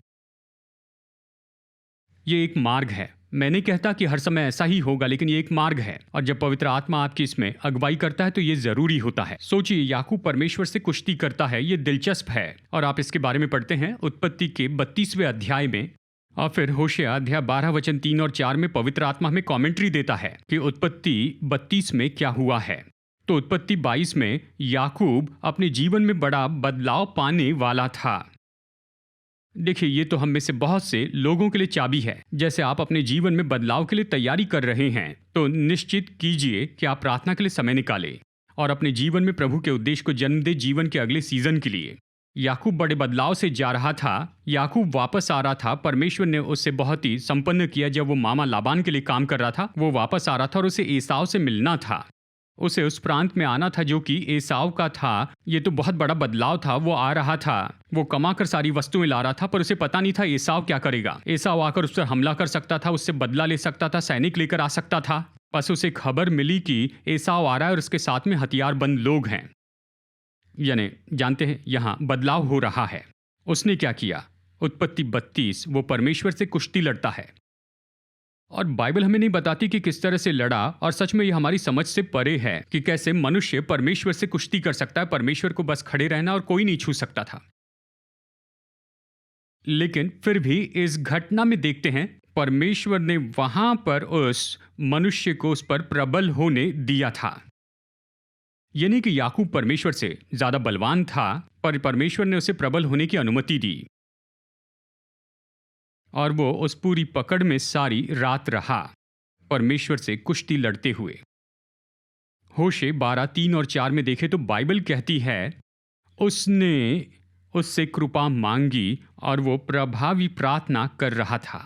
ये एक मार्ग है। मैं नहीं कहता कि हर समय ऐसा ही होगा, लेकिन ये एक मार्ग है, और जब पवित्र आत्मा आपकी इसमें अगुवाई करता है तो ये जरूरी होता है। सोचिए, याकूब परमेश्वर से कुश्ती करता है, ये दिलचस्प है, और आप इसके बारे में पढ़ते हैं उत्पत्ति के 32वें अध्याय में, और फिर होशिया अध्याय 12 वचन 3 और 4 में पवित्र आत्मा हमें कॉमेंट्री देता है कि उत्पत्ति 32 में क्या हुआ है। तो उत्पत्ति 22 में याकूब अपने जीवन में बड़ा बदलाव पाने वाला था। देखिए, ये तो हम में से बहुत से लोगों के लिए चाबी है। जैसे आप अपने जीवन में बदलाव के लिए तैयारी कर रहे हैं, तो निश्चित कीजिए कि आप प्रार्थना के लिए समय निकालें और अपने जीवन में प्रभु के उद्देश्य को जन्म दे जीवन के अगले सीजन के लिए। याकूब बड़े बदलाव से जा रहा था। याकूब वापस आ रहा था। परमेश्वर ने उससे बहुत ही संपन्न किया। जब वो मामा लाबान के लिए काम कर रहा था, वो वापस आ रहा था और उसे एसाव से मिलना था। उसे उस प्रांत में आना था जो कि एसाव का था। ये तो बहुत बड़ा बदलाव था। वो आ रहा था, वो कमा कर सारी वस्तुएं ला रहा था, पर उसे पता नहीं था एसाव क्या करेगा। एसाव आकर उस पर हमला कर सकता था, उससे बदला ले सकता था, सैनिक लेकर आ सकता था। बस उसे खबर मिली कि एसाव आ रहा है और उसके साथ में हथियारबंद लोग हैं। यानी जानते हैं, यहाँ बदलाव हो रहा है। उसने क्या किया? उत्पत्ति 32, वो परमेश्वर से कुश्ती लड़ता है, और बाइबल हमें नहीं बताती कि किस तरह से लड़ा, और सच में ये हमारी समझ से परे है कि कैसे मनुष्य परमेश्वर से कुश्ती कर सकता है। परमेश्वर को बस खड़े रहना और कोई नहीं छू सकता था। लेकिन फिर भी इस घटना में देखते हैं, परमेश्वर ने वहां पर उस मनुष्य को उस पर प्रबल होने दिया था। यानी कि याकूब परमेश्वर से ज्यादा बलवान था, पर परमेश्वर ने उसे प्रबल होने की अनुमति दी, और वो उस पूरी पकड़ में सारी रात रहा, परमेश्वर से कुश्ती लड़ते हुए। होशे 12, 3 और 4 में देखें तो बाइबल कहती है उसने उससे कृपा मांगी और वो प्रभावी प्रार्थना कर रहा था।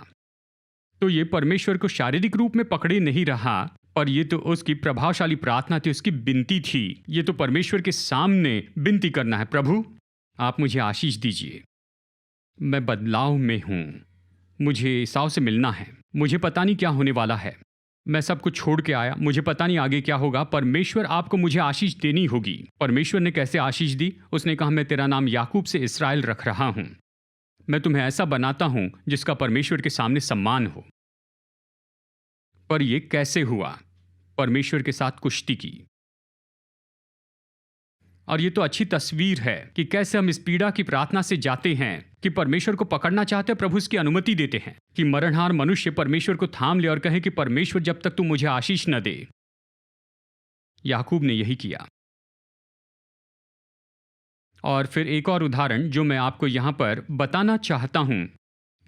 तो ये परमेश्वर को शारीरिक रूप में पकड़े नहीं रहा, पर ये तो उसकी प्रभावशाली प्रार्थना थी, उसकी विनती थी। ये तो परमेश्वर के सामने विनती करना है, प्रभु आप मुझे आशीष दीजिए, मैं बदलाव में हूं, मुझे एसाव से मिलना है, मुझे पता नहीं क्या होने वाला है, मैं सब कुछ छोड़ के आया, मुझे पता नहीं आगे क्या होगा। परमेश्वर आपको मुझे आशीष देनी होगी। परमेश्वर ने कैसे आशीष दी? उसने कहा, मैं तेरा नाम याकूब से इस्राएल रख रहा हूं, मैं तुम्हें ऐसा बनाता हूं जिसका परमेश्वर के सामने सम्मान हो। पर यह कैसे हुआ? परमेश्वर के साथ कुश्ती की। और ये तो अच्छी तस्वीर है कि कैसे हम इस पीड़ा की प्रार्थना से जाते हैं कि परमेश्वर को पकड़ना चाहते हैं, प्रभु इसकी अनुमति देते हैं कि मरणहार मनुष्य परमेश्वर को थाम ले और कहे कि परमेश्वर जब तक तू मुझे आशीष न दे। याकूब ने यही किया। और फिर एक और उदाहरण जो मैं आपको यहां पर बताना चाहता हूं,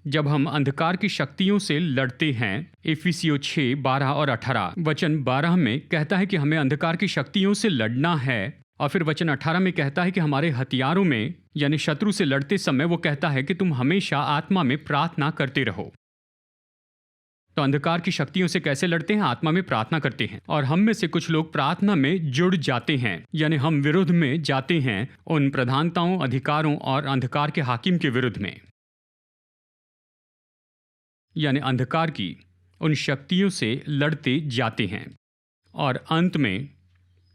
जब हम अंधकार की शक्तियों से लड़ते हैं, इफिसियों 6, 12 और 18, वचन 12 में कहता है कि हमें अंधकार की शक्तियों से लड़ना है, और फिर वचन 18 में कहता है कि हमारे हथियारों में, यानी शत्रु से लड़ते समय वो कहता है कि तुम हमेशा आत्मा में प्रार्थना करते रहो। तो अंधकार की शक्तियों से कैसे लड़ते हैं? आत्मा में प्रार्थना करते हैं। और हम में से कुछ लोग प्रार्थना में जुड़ जाते हैं, यानी हम विरुद्ध में जाते हैं उन प्रधानताओं, अधिकारों और अंधकार के हाकिम के विरुद्ध में, यानी अंधकार की उन शक्तियों से लड़ते जाते हैं, और अंत में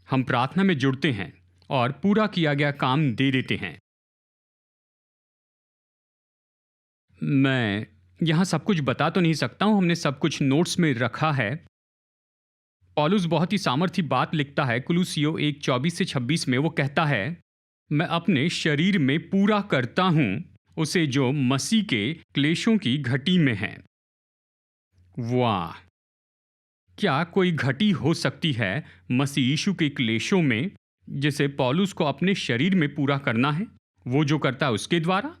हम प्रार्थना में जुड़ते हैं और पूरा किया गया काम दे देते हैं। मैं यहां सब कुछ बता तो नहीं सकता हूं, हमने सब कुछ नोट्स में रखा है। पौलुस बहुत ही सामर्थी बात लिखता है, कुलुसियों 1, 24 से 26 में वो कहता है, मैं अपने शरीर में पूरा करता हूं उसे जो मसीह के क्लेशों की घटी में है। वाह, क्या कोई घटी हो सकती है मसीह यीशु के क्लेशों में, जिसे पौलुस को अपने शरीर में पूरा करना है, वो जो करता है उसके द्वारा?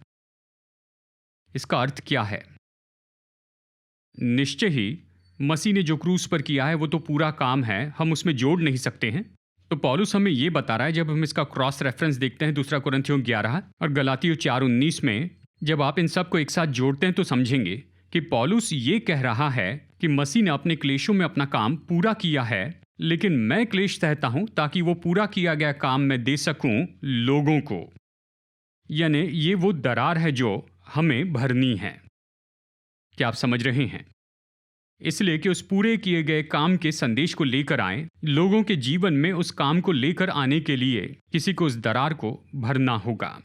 इसका अर्थ क्या है? निश्चय ही मसीह ने जो क्रूस पर किया है वो तो पूरा काम है, हम उसमें जोड़ नहीं सकते हैं। तो पौलुस हमें ये बता रहा है, जब हम इसका क्रॉस रेफरेंस देखते हैं 2 कुरिन्थियों 11 और गलातियों 4:19 में, जब आप इन सब को एक साथ जोड़ते हैं तो समझेंगे कि पौलुस ये कह रहा है कि मसीह ने अपने क्लेशों में अपना काम पूरा किया है, लेकिन मैं क्लेश सहता हूं ताकि वो पूरा किया गया काम मैं दे सकूं लोगों को। यानी ये वो दरार है जो हमें भरनी है। क्या आप समझ रहे हैं? इसलिए कि उस पूरे किए गए काम के संदेश को लेकर आए, लोगों के जीवन में उस काम को लेकर आने के लिए किसी को उस दरार को भरना होगा।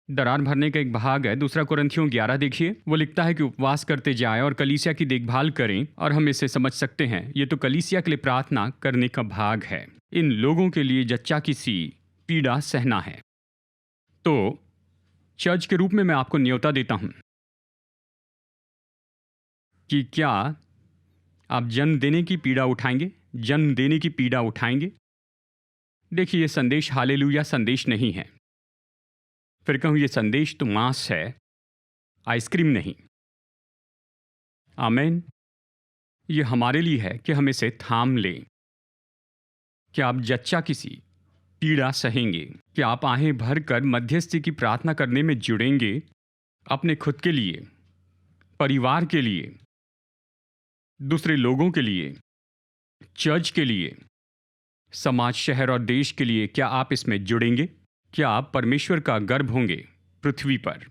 दरार भरने का एक भाग है, दूसरा कुरिन्थियों 11 देखिए। वो लिखता है कि उपवास करते जाएं और कलीसिया की देखभाल करें, और हम इसे समझ सकते हैं, ये तो कलीसिया के लिए प्रार्थना करने का भाग है। इन लोगों के लिए जच्चा की सी पीड़ा सहना है। तो चर्च के रूप में मैं आपको न्योता देता हूं कि क्या आप जन्म देने की पीड़ा उठाएंगे? जन्म देने की पीड़ा उठाएंगे? देखिए, ये संदेश हालेलुया संदेश नहीं है। फिर कहूं, ये संदेश तो मांस है, आइसक्रीम नहीं। आमेन। ये हमारे लिए है कि हम इसे थाम लें। क्या आप जच्चा किसी पीड़ा सहेंगे? क्या आप आहें भर कर मध्यस्थी की प्रार्थना करने में जुड़ेंगे? अपने खुद के लिए, परिवार के लिए, दूसरे लोगों के लिए, चर्च के लिए, समाज, शहर और देश के लिए क्या आप इसमें जुड़ेंगे? क्या आप परमेश्वर का गर्भ होंगे पृथ्वी पर?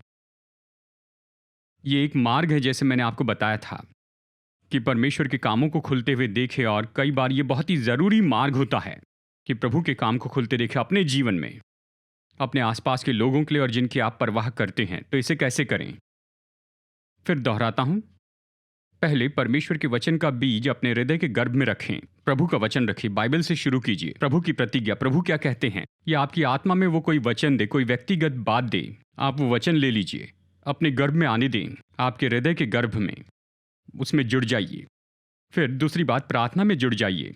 ये एक मार्ग है, जैसे मैंने आपको बताया था, कि परमेश्वर के कामों को खुलते हुए देखे। और कई बार ये बहुत ही ज़रूरी मार्ग होता है कि प्रभु के काम को खुलते देखे अपने जीवन में, अपने आसपास के लोगों के लिए और जिनकी आप परवाह करते हैं। तो इसे कैसे करें? फिर दोहराता हूं, पहले परमेश्वर के वचन का बीज अपने हृदय के गर्भ में रखें। प्रभु का वचन रखिए, बाइबल से शुरू कीजिए। प्रभु की प्रतिज्ञा, प्रभु क्या कहते हैं, या आपकी आत्मा में वो कोई वचन दे, कोई व्यक्तिगत बात दे, आप वो वचन ले लीजिए, अपने गर्भ में आने दें, आपके हृदय के गर्भ में, उसमें जुड़ जाइए। फिर दूसरी बात, प्रार्थना में जुड़ जाइए,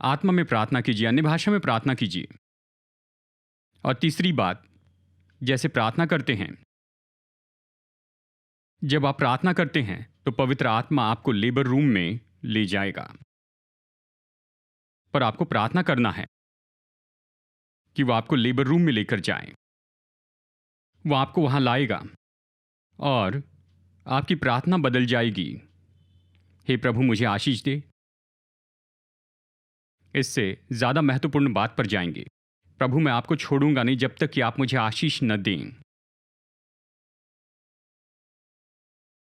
आत्मा में प्रार्थना कीजिए, अन्य भाषा में प्रार्थना कीजिए। और तीसरी बात, जैसे प्रार्थना करते हैं, जब आप प्रार्थना करते हैं तो पवित्र आत्मा आपको लेबर रूम में ले जाएगा। पर आपको प्रार्थना करना है कि वो आपको लेबर रूम में लेकर जाए। वो आपको वहां लाएगा और आपकी प्रार्थना बदल जाएगी। हे प्रभु, मुझे आशीष दे। इससे ज्यादा महत्वपूर्ण बात पर जाएंगे, प्रभु मैं आपको छोड़ूंगा नहीं जब तक कि आप मुझे आशीष न दें।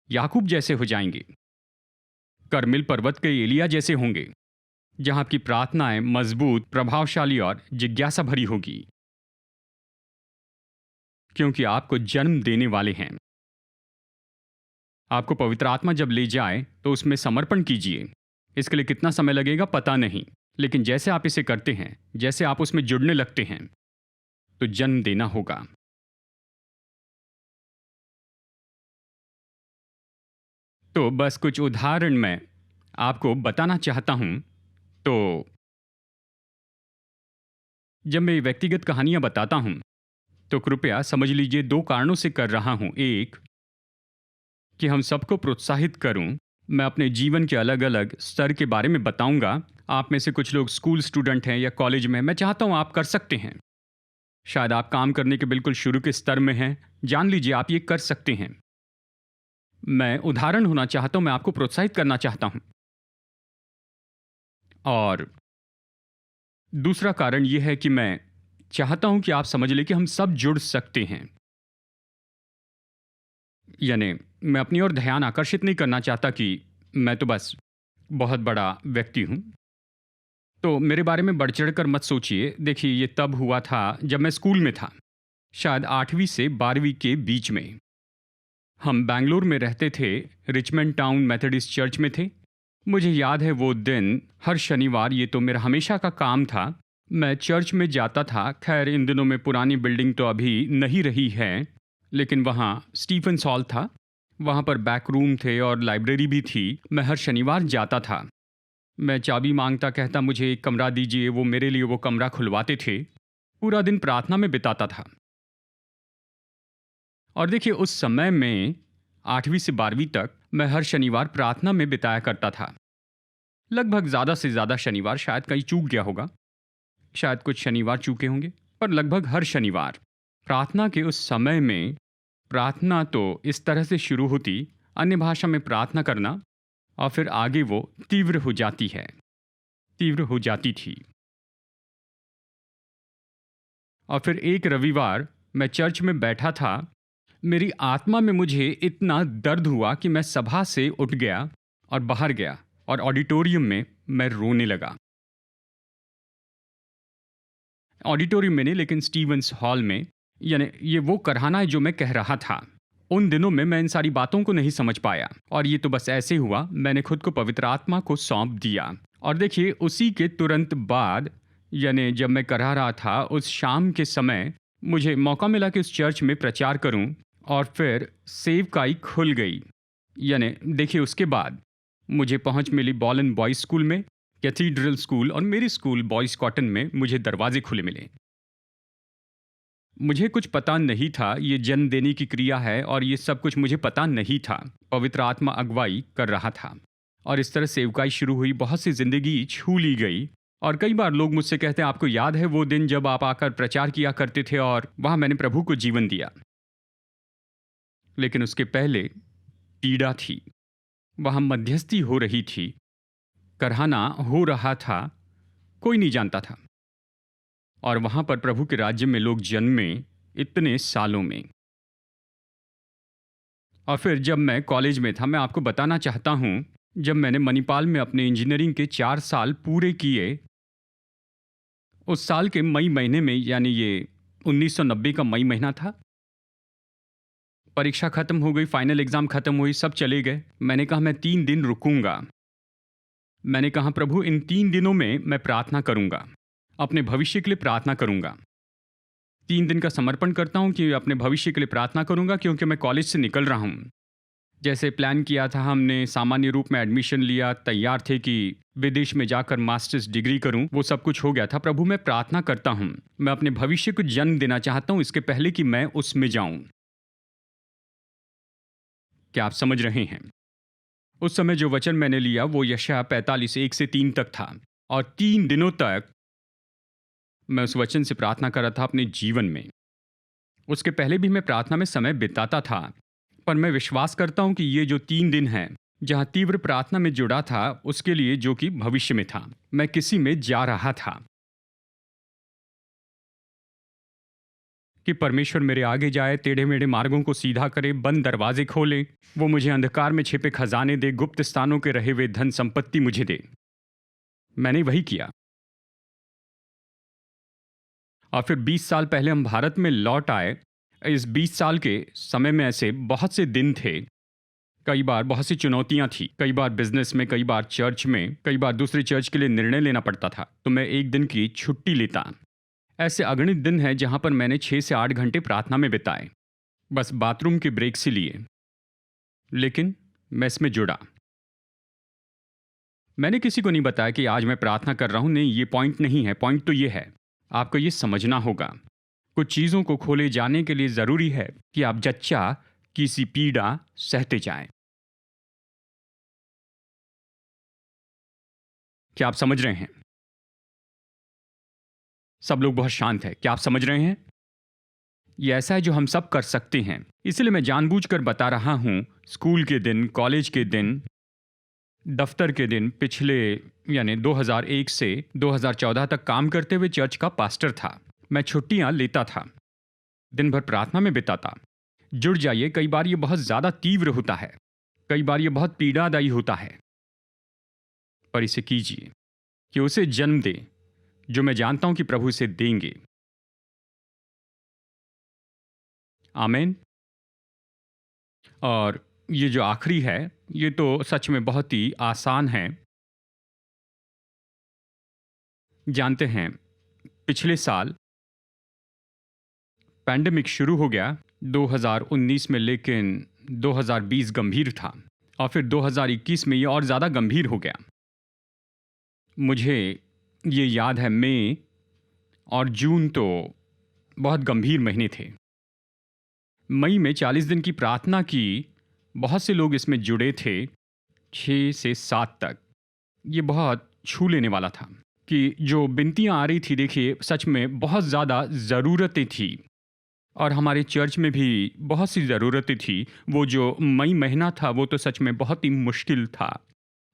याकूब जैसे हो जाएंगे, करमिल पर्वत के एलिया जैसे होंगे, जहां आपकी प्रार्थनाएं मजबूत, प्रभावशाली और जिज्ञासा भरी होगी, क्योंकि आपको जन्म देने वाले हैं। आपको पवित्र आत्मा जब ले जाए तो उसमें समर्पण कीजिए। इसके लिए कितना समय लगेगा पता नहीं, लेकिन जैसे आप इसे करते हैं, जैसे आप उसमें जुड़ने लगते हैं, तो जन्म देना होगा। तो बस कुछ उदाहरण मैं आपको बताना चाहता हूं। तो जब मैं व्यक्तिगत कहानियां बताता हूं, तो कृपया समझ लीजिए, दो कारणों से कर रहा हूं। एक, कि हम सबको प्रोत्साहित करूं। मैं अपने जीवन के अलग अलग स्तर के बारे में बताऊंगा। आप में से कुछ लोग स्कूल स्टूडेंट हैं या कॉलेज में, मैं चाहता हूं आप कर सकते हैं। शायद आप काम करने के बिल्कुल शुरू के स्तर में हैं, जान लीजिए आप ये कर सकते हैं। मैं उदाहरण होना चाहता हूं, मैं आपको प्रोत्साहित करना चाहता हूं। और दूसरा कारण यह है कि मैं चाहता हूं कि आप समझ लें कि हम सब जुड़ सकते हैं। यानी मैं अपनी ओर ध्यान आकर्षित नहीं करना चाहता कि मैं तो बस बहुत बड़ा व्यक्ति हूं। तो मेरे बारे में बढ़ चढ़ कर मत सोचिए। देखिए, ये तब हुआ था जब मैं स्कूल में था, शायद 8वीं से 12वीं के बीच में। हम बैंगलोर में रहते थे, रिचमंड टाउन मेथोडिस्ट चर्च में थे। मुझे याद है वो दिन, हर शनिवार, ये तो मेरा हमेशा का काम था, मैं चर्च में जाता था। खैर, इन दिनों में पुरानी बिल्डिंग तो अभी नहीं रही है, लेकिन वहाँ स्टीफन्स हॉल था, वहाँ पर बैक रूम थे और लाइब्रेरी भी थी। मैं हर शनिवार जाता था। मैं चाबी मांगता, कहता मुझे एक कमरा दीजिए। वो मेरे लिए वो कमरा खुलवाते थे। पूरा दिन प्रार्थना में बिताता था। और देखिए, उस समय में 8वीं से 12वीं तक मैं हर शनिवार प्रार्थना में बिताया करता था। लगभग ज़्यादा से ज़्यादा शनिवार, शायद कहीं चूक गया होगा, शायद कुछ शनिवार चूके होंगे, पर लगभग हर शनिवार प्रार्थना के उस समय में, प्रार्थना तो इस तरह से शुरू होती, अन्य भाषा में प्रार्थना करना, और फिर आगे वो तीव्र हो जाती है, तीव्र हो जाती थी। और फिर एक रविवार मैं चर्च में बैठा था, मेरी आत्मा में मुझे इतना दर्द हुआ कि मैं सभा से उठ गया और बाहर गया और ऑडिटोरियम में मैं रोने लगा। ऑडिटोरियम में नहीं, लेकिन स्टीवंस हॉल में। यानी ये वो करहाना है जो मैं कह रहा था। उन दिनों में मैं इन सारी बातों को नहीं समझ पाया, और ये तो बस ऐसे हुआ, मैंने खुद को पवित्र आत्मा को सौंप दिया। और देखिए, उसी के तुरंत बाद, यानी जब मैं करहा रहा था, उस शाम के समय मुझे मौका मिला कि उस चर्च में प्रचार करूं, और फिर सेवकाई खुल गई। यानी देखिए, उसके बाद मुझे पहुंच मिली बॉल एंड बॉयज स्कूल में, कैथीड्रल स्कूल, और मेरी स्कूल बॉयज कॉटन में मुझे दरवाजे खुले मिले। मुझे कुछ पता नहीं था ये जन्म देने की क्रिया है, और ये सब कुछ मुझे पता नहीं था। पवित्र आत्मा अगुवाई कर रहा था, और इस तरह सेवकाई शुरू हुई। बहुत सी जिंदगी छू ली गई। और कई बार लोग मुझसे कहते हैं, आपको याद है वो दिन जब आप आकर प्रचार किया करते थे और वहां मैंने प्रभु को जीवन दिया? लेकिन उसके पहले पीड़ा थी, वहां मध्यस्थी हो रही थी, करहाना हो रहा था, कोई नहीं जानता था। और वहां पर प्रभु के राज्य में लोग जन्मे इतने सालों में। और फिर जब मैं कॉलेज में था, मैं आपको बताना चाहता हूं, जब मैंने मणिपाल में अपने इंजीनियरिंग के 4 साल पूरे किए, उस साल के मई महीने में, यानी ये 1990 का मई महीना था, परीक्षा खत्म हो गई, फाइनल एग्जाम खत्म हुई, सब चले गए। मैंने कहा मैं 3 दिन रुकूंगा। मैंने कहा प्रभु, इन 3 दिनों में मैं प्रार्थना करूंगा, अपने भविष्य के लिए प्रार्थना करूंगा। 3 दिन का समर्पण करता हूं कि अपने भविष्य के लिए प्रार्थना करूंगा, क्योंकि मैं कॉलेज से निकल रहा हूं। जैसे प्लान किया था हमने, सामान्य रूप में एडमिशन लिया, तैयार थे कि विदेश में जाकर मास्टर्स डिग्री करूं, वो सब कुछ हो गया था। प्रभु, मैं प्रार्थना करता हूं, मैं अपने भविष्य को जन्म देना चाहता हूं इसके पहले कि मैं उसमें जाऊं। क्या आप समझ रहे हैं? उस समय जो वचन मैंने लिया वो यशायाह 45 1 से 3 तक था, और 3 दिनों तक मैं उस वचन से प्रार्थना कर रहा था अपने जीवन में। उसके पहले भी मैं प्रार्थना में समय बिताता था, पर मैं विश्वास करता हूं कि ये जो 3 दिन हैं जहां तीव्र प्रार्थना में जुड़ा था, उसके लिए जो कि भविष्य में था, मैं किसी में जा रहा था कि परमेश्वर मेरे आगे जाए, टेढ़े मेढ़े मार्गों को सीधा करे, बंद दरवाजे खोले, वो मुझे अंधकार में छिपे खजाने दे, गुप्त स्थानों के रहे हुए धन संपत्ति मुझे दे। मैंने वही किया। और फिर 20 साल पहले हम भारत में लौट आए। इस 20 साल के समय में ऐसे बहुत से दिन थे, कई बार बहुत सी चुनौतियां थी, कई बार बिजनेस में, कई बार चर्च में, कई बार दूसरे चर्च के लिए निर्णय लेना पड़ता था, तो मैं 1 दिन की छुट्टी लेता। ऐसे अगणित दिन हैं जहां पर मैंने 6 से 8 घंटे प्रार्थना में बिताए, बस बाथरूम के ब्रेक से लिए। लेकिन मैं इसमें जुड़ा। मैंने किसी को नहीं बताया कि आज मैं प्रार्थना कर रहा हूं, नहीं, ये पॉइंट नहीं है। पॉइंट तो ये है, आपको ये समझना होगा, कुछ चीज़ों को खोले जाने के लिए ज़रूरी है कि आप जच्चा किसी पीड़ा सहते जाएं। क्या आप समझ रहे हैं? सब लोग बहुत शांत हैं। क्या आप समझ रहे हैं? ये ऐसा है जो हम सब कर सकते हैं। इसलिए मैं जानबूझकर बता रहा हूं, स्कूल के दिन, कॉलेज के दिन, दफ्तर के दिन, पिछले यानी 2001 से 2014 तक काम करते हुए चर्च का पास्टर था। मैं छुट्टियां लेता था, दिन भर प्रार्थना में बिताता। जुड़ जाइए, कई बार ये बहुत ज़्यादा तीव्र होता है, कई बार ये बहुत पीड़ादायी होता है, पर इसे कीजिए कि उसे जन्म दे जो मैं जानता हूं कि प्रभु इसे देंगे। आमीन। और ये जो आखिरी है, ये तो सच में बहुत ही आसान है। जानते हैं, पिछले साल पैंडेमिक शुरू हो गया 2019 में, लेकिन 2020 गंभीर था, और फिर 2021 में ये और ज़्यादा गंभीर हो गया। मुझे ये याद है, मई और जून तो बहुत गंभीर महीने थे। मई में 40 दिन की प्रार्थना की, बहुत से लोग इसमें जुड़े थे, 6 से 7 तक। ये बहुत छू लेने वाला था कि जो विनतियाँ आ रही थी, देखिए सच में बहुत ज़्यादा ज़रूरतें थी, और हमारे चर्च में भी बहुत सी ज़रूरतें थी। वो जो मई महीना था वो तो सच में बहुत ही मुश्किल था।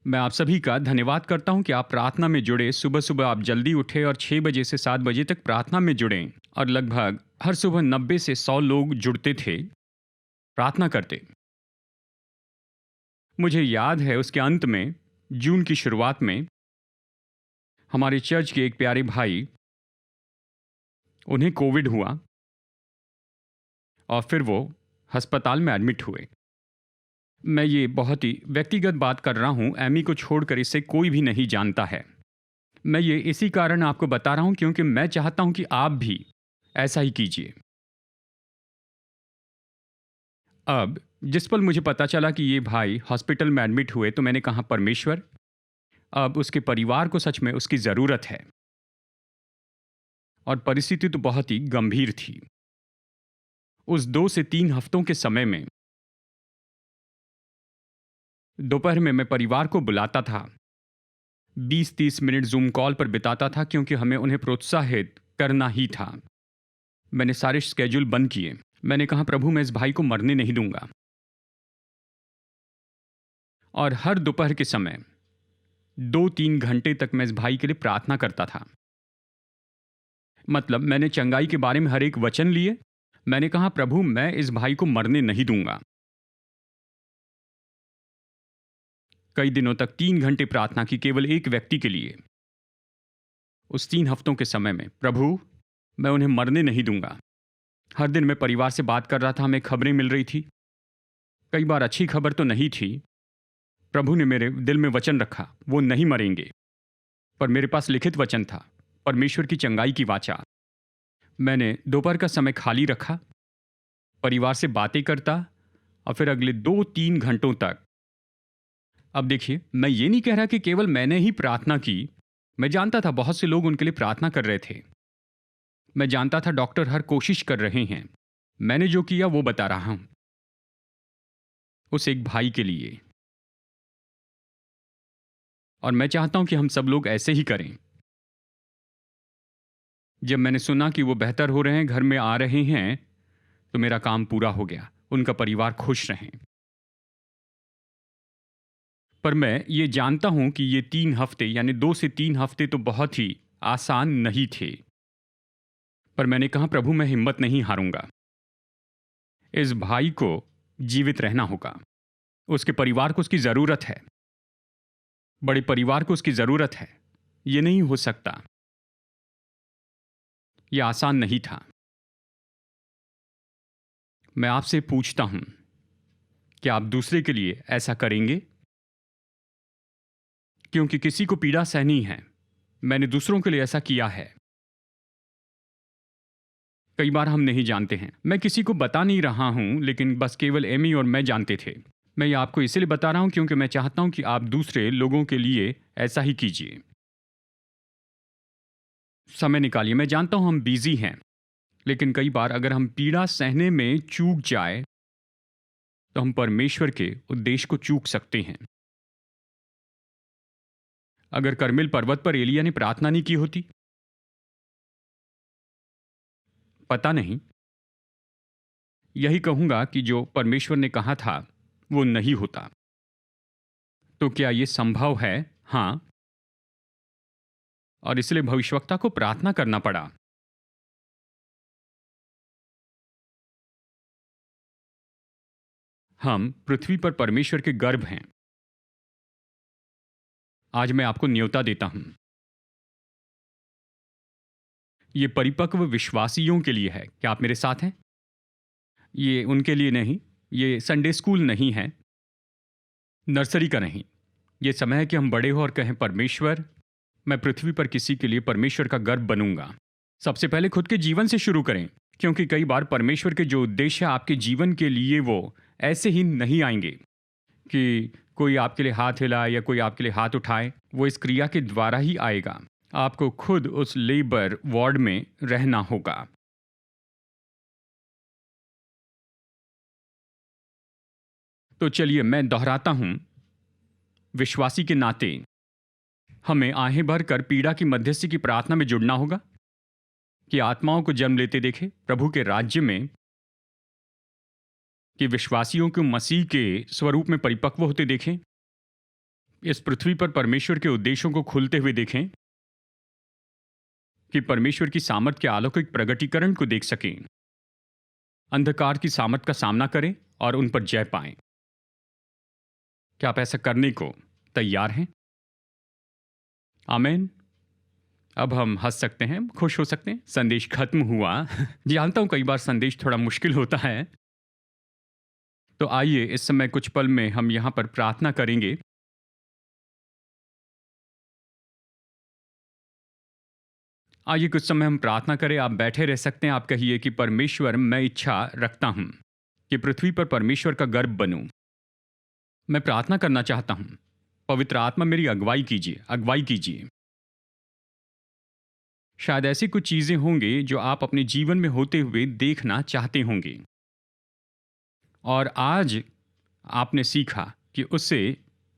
मैं आप सभी का धन्यवाद करता हूं कि आप प्रार्थना में जुड़े। सुबह सुबह आप जल्दी उठे और 6 बजे से 7 बजे तक प्रार्थना में जुड़े, और लगभग हर सुबह 90 से 100 लोग जुड़ते थे, प्रार्थना करते। मुझे याद है उसके अंत में, जून की शुरुआत में, हमारे चर्च के एक प्यारे भाई, उन्हें कोविड हुआ और फिर वो अस्पताल में एडमिट हुए। मैं ये बहुत ही व्यक्तिगत बात कर रहा हूँ, एमी को छोड़कर इसे कोई भी नहीं जानता है। मैं ये इसी कारण आपको बता रहा हूँ क्योंकि मैं चाहता हूँ कि आप भी ऐसा ही कीजिए। अब जिस पल मुझे पता चला कि ये भाई हॉस्पिटल में एडमिट हुए तो मैंने कहा, परमेश्वर, अब उसके परिवार को सच में उसकी ज़रूरत है। और परिस्थिति तो बहुत ही गंभीर थी। उस 2 से 3 हफ्तों के समय में दोपहर में मैं परिवार को बुलाता था, 20-30 मिनट जूम कॉल पर बिताता था क्योंकि हमें उन्हें प्रोत्साहित करना ही था। मैंने सारे स्केड्यूल बंद किए। मैंने कहा, प्रभु, मैं इस भाई को मरने नहीं दूंगा। और हर दोपहर के समय 2-3 घंटे तक मैं इस भाई के लिए प्रार्थना करता था। मतलब मैंने चंगाई के बारे में हर एक वचन लिए। मैंने कहा, प्रभु, मैं इस भाई को मरने नहीं दूंगा। कई दिनों तक 3 घंटे प्रार्थना की केवल एक व्यक्ति के लिए। उस 3 हफ्तों के समय में, प्रभु, मैं उन्हें मरने नहीं दूंगा। हर दिन मैं परिवार से बात कर रहा था, हमें खबरें मिल रही थी। कई बार अच्छी खबर तो नहीं थी। प्रभु ने मेरे दिल में वचन रखा, वो नहीं मरेंगे। पर मेरे पास लिखित वचन था, परमेश्वर की चंगाई की वाचा। मैंने दोपहर का समय खाली रखा, परिवार से बातें करता और फिर अगले 2-3 घंटों तक। अब देखिए, मैं ये नहीं कह रहा कि केवल मैंने ही प्रार्थना की। मैं जानता था बहुत से लोग उनके लिए प्रार्थना कर रहे थे। मैं जानता था डॉक्टर हर कोशिश कर रहे हैं। मैंने जो किया वो बता रहा हूं। उस एक भाई के लिए। और मैं चाहता हूं कि हम सब लोग ऐसे ही करें। जब मैंने सुना कि वो बेहतर हो रहे हैं, घर में आ रहे हैं, तो मेरा काम पूरा हो गया। उनका परिवार खुश रहें। पर मैं ये जानता हूं कि ये 3 हफ्ते यानी 2 से 3 हफ्ते तो बहुत ही आसान नहीं थे। पर मैंने कहा, प्रभु, मैं हिम्मत नहीं हारूंगा। इस भाई को जीवित रहना होगा। उसके परिवार को उसकी जरूरत है। बड़े परिवार को उसकी जरूरत है। ये नहीं हो सकता। यह आसान नहीं था। मैं आपसे पूछता हूं, क्या आप दूसरे के लिए ऐसा करेंगे? क्योंकि किसी को पीड़ा सहनी है। मैंने दूसरों के लिए ऐसा किया है। कई बार हम नहीं जानते हैं। मैं किसी को बता नहीं रहा हूं, लेकिन बस केवल एमी और मैं जानते थे। मैं ये आपको इसलिए बता रहा हूं क्योंकि मैं चाहता हूं कि आप दूसरे लोगों के लिए ऐसा ही कीजिए। समय निकालिए। मैं जानता हूं हम बिजी हैं, लेकिन कई बार अगर हम पीड़ा सहने में चूक जाए तो हम परमेश्वर के उद्देश्य को चूक सकते हैं। अगर कर्मेल पर्वत पर एलिया ने प्रार्थना नहीं की होती, पता नहीं। यही कहूंगा कि जो परमेश्वर ने कहा था वो नहीं होता। तो क्या यह संभव है? हां। और इसलिए भविष्यवक्ता को प्रार्थना करना पड़ा। हम पृथ्वी पर परमेश्वर के गर्भ हैं। आज मैं आपको न्योता देता हूं। यह परिपक्व विश्वासियों के लिए है। क्या आप मेरे साथ हैं? ये उनके लिए नहीं। ये संडे स्कूल नहीं है, नर्सरी का नहीं। ये समय है कि हम बड़े हो और कहें, परमेश्वर, मैं पृथ्वी पर किसी के लिए परमेश्वर का गर्भ बनूंगा। सबसे पहले खुद के जीवन से शुरू करें, क्योंकि कई बार परमेश्वर के जो उद्देश्य आपके जीवन के लिए वो ऐसे ही नहीं आएंगे कि कोई आपके लिए हाथ हिलाए या कोई आपके लिए हाथ उठाए। वो इस क्रिया के द्वारा ही आएगा। आपको खुद उस लेबर वार्ड में रहना होगा। तो चलिए मैं दोहराता हूं, विश्वासी के नाते हमें आहें भरकर पीड़ा की मध्यस्थी की प्रार्थना में जुड़ना होगा कि आत्माओं को जन्म लेते देखे प्रभु के राज्य में, कि विश्वासियों को मसीह के स्वरूप में परिपक्व होते देखें, इस पृथ्वी पर परमेश्वर के उद्देश्यों को खुलते हुए देखें, कि परमेश्वर की सामर्थ के अलौकिक प्रगटीकरण को देख सकें, अंधकार की सामर्थ का सामना करें और उन पर जय पाएं। क्या आप ऐसा करने को तैयार हैं? आमीन। अब हम हंस सकते हैं, खुश हो सकते हैं। संदेश खत्म हुआ। जानता हूं कई बार संदेश थोड़ा मुश्किल होता है। तो आइए इस समय कुछ पल में हम यहां पर प्रार्थना करेंगे। आइए कुछ समय हम प्रार्थना करें। आप बैठे रह सकते हैं। आप कहिए कि परमेश्वर, मैं इच्छा रखता हूं कि पृथ्वी पर परमेश्वर का गर्भ बनूं। मैं प्रार्थना करना चाहता हूं। पवित्र आत्मा मेरी अगुवाई कीजिए, अगुवाई कीजिए। शायद ऐसी कुछ चीजें होंगी जो आप अपने जीवन में होते हुए देखना चाहते होंगे, और आज आपने सीखा कि उसे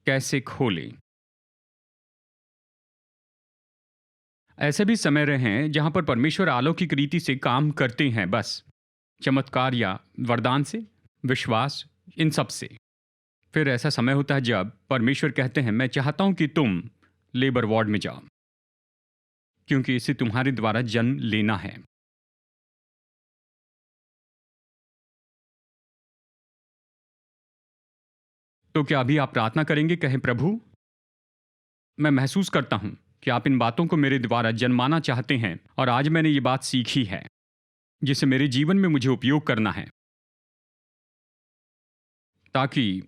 कैसे खोलें। ऐसे भी समय रहे हैं जहां पर परमेश्वर अलौकिक रीति से काम करते हैं, बस चमत्कार या वरदान से, विश्वास, इन सब से। फिर ऐसा समय होता है जब परमेश्वर कहते हैं, मैं चाहता हूं कि तुम लेबर वार्ड में जाओ, क्योंकि इसे तुम्हारे द्वारा जन्म लेना है। तो क्या अभी आप प्रार्थना करेंगे? कहें, प्रभु, मैं महसूस करता हूं कि आप इन बातों को मेरे द्वारा जन्माना चाहते हैं, और आज मैंने ये बात सीखी है जिसे मेरे जीवन में मुझे उपयोग करना है, ताकि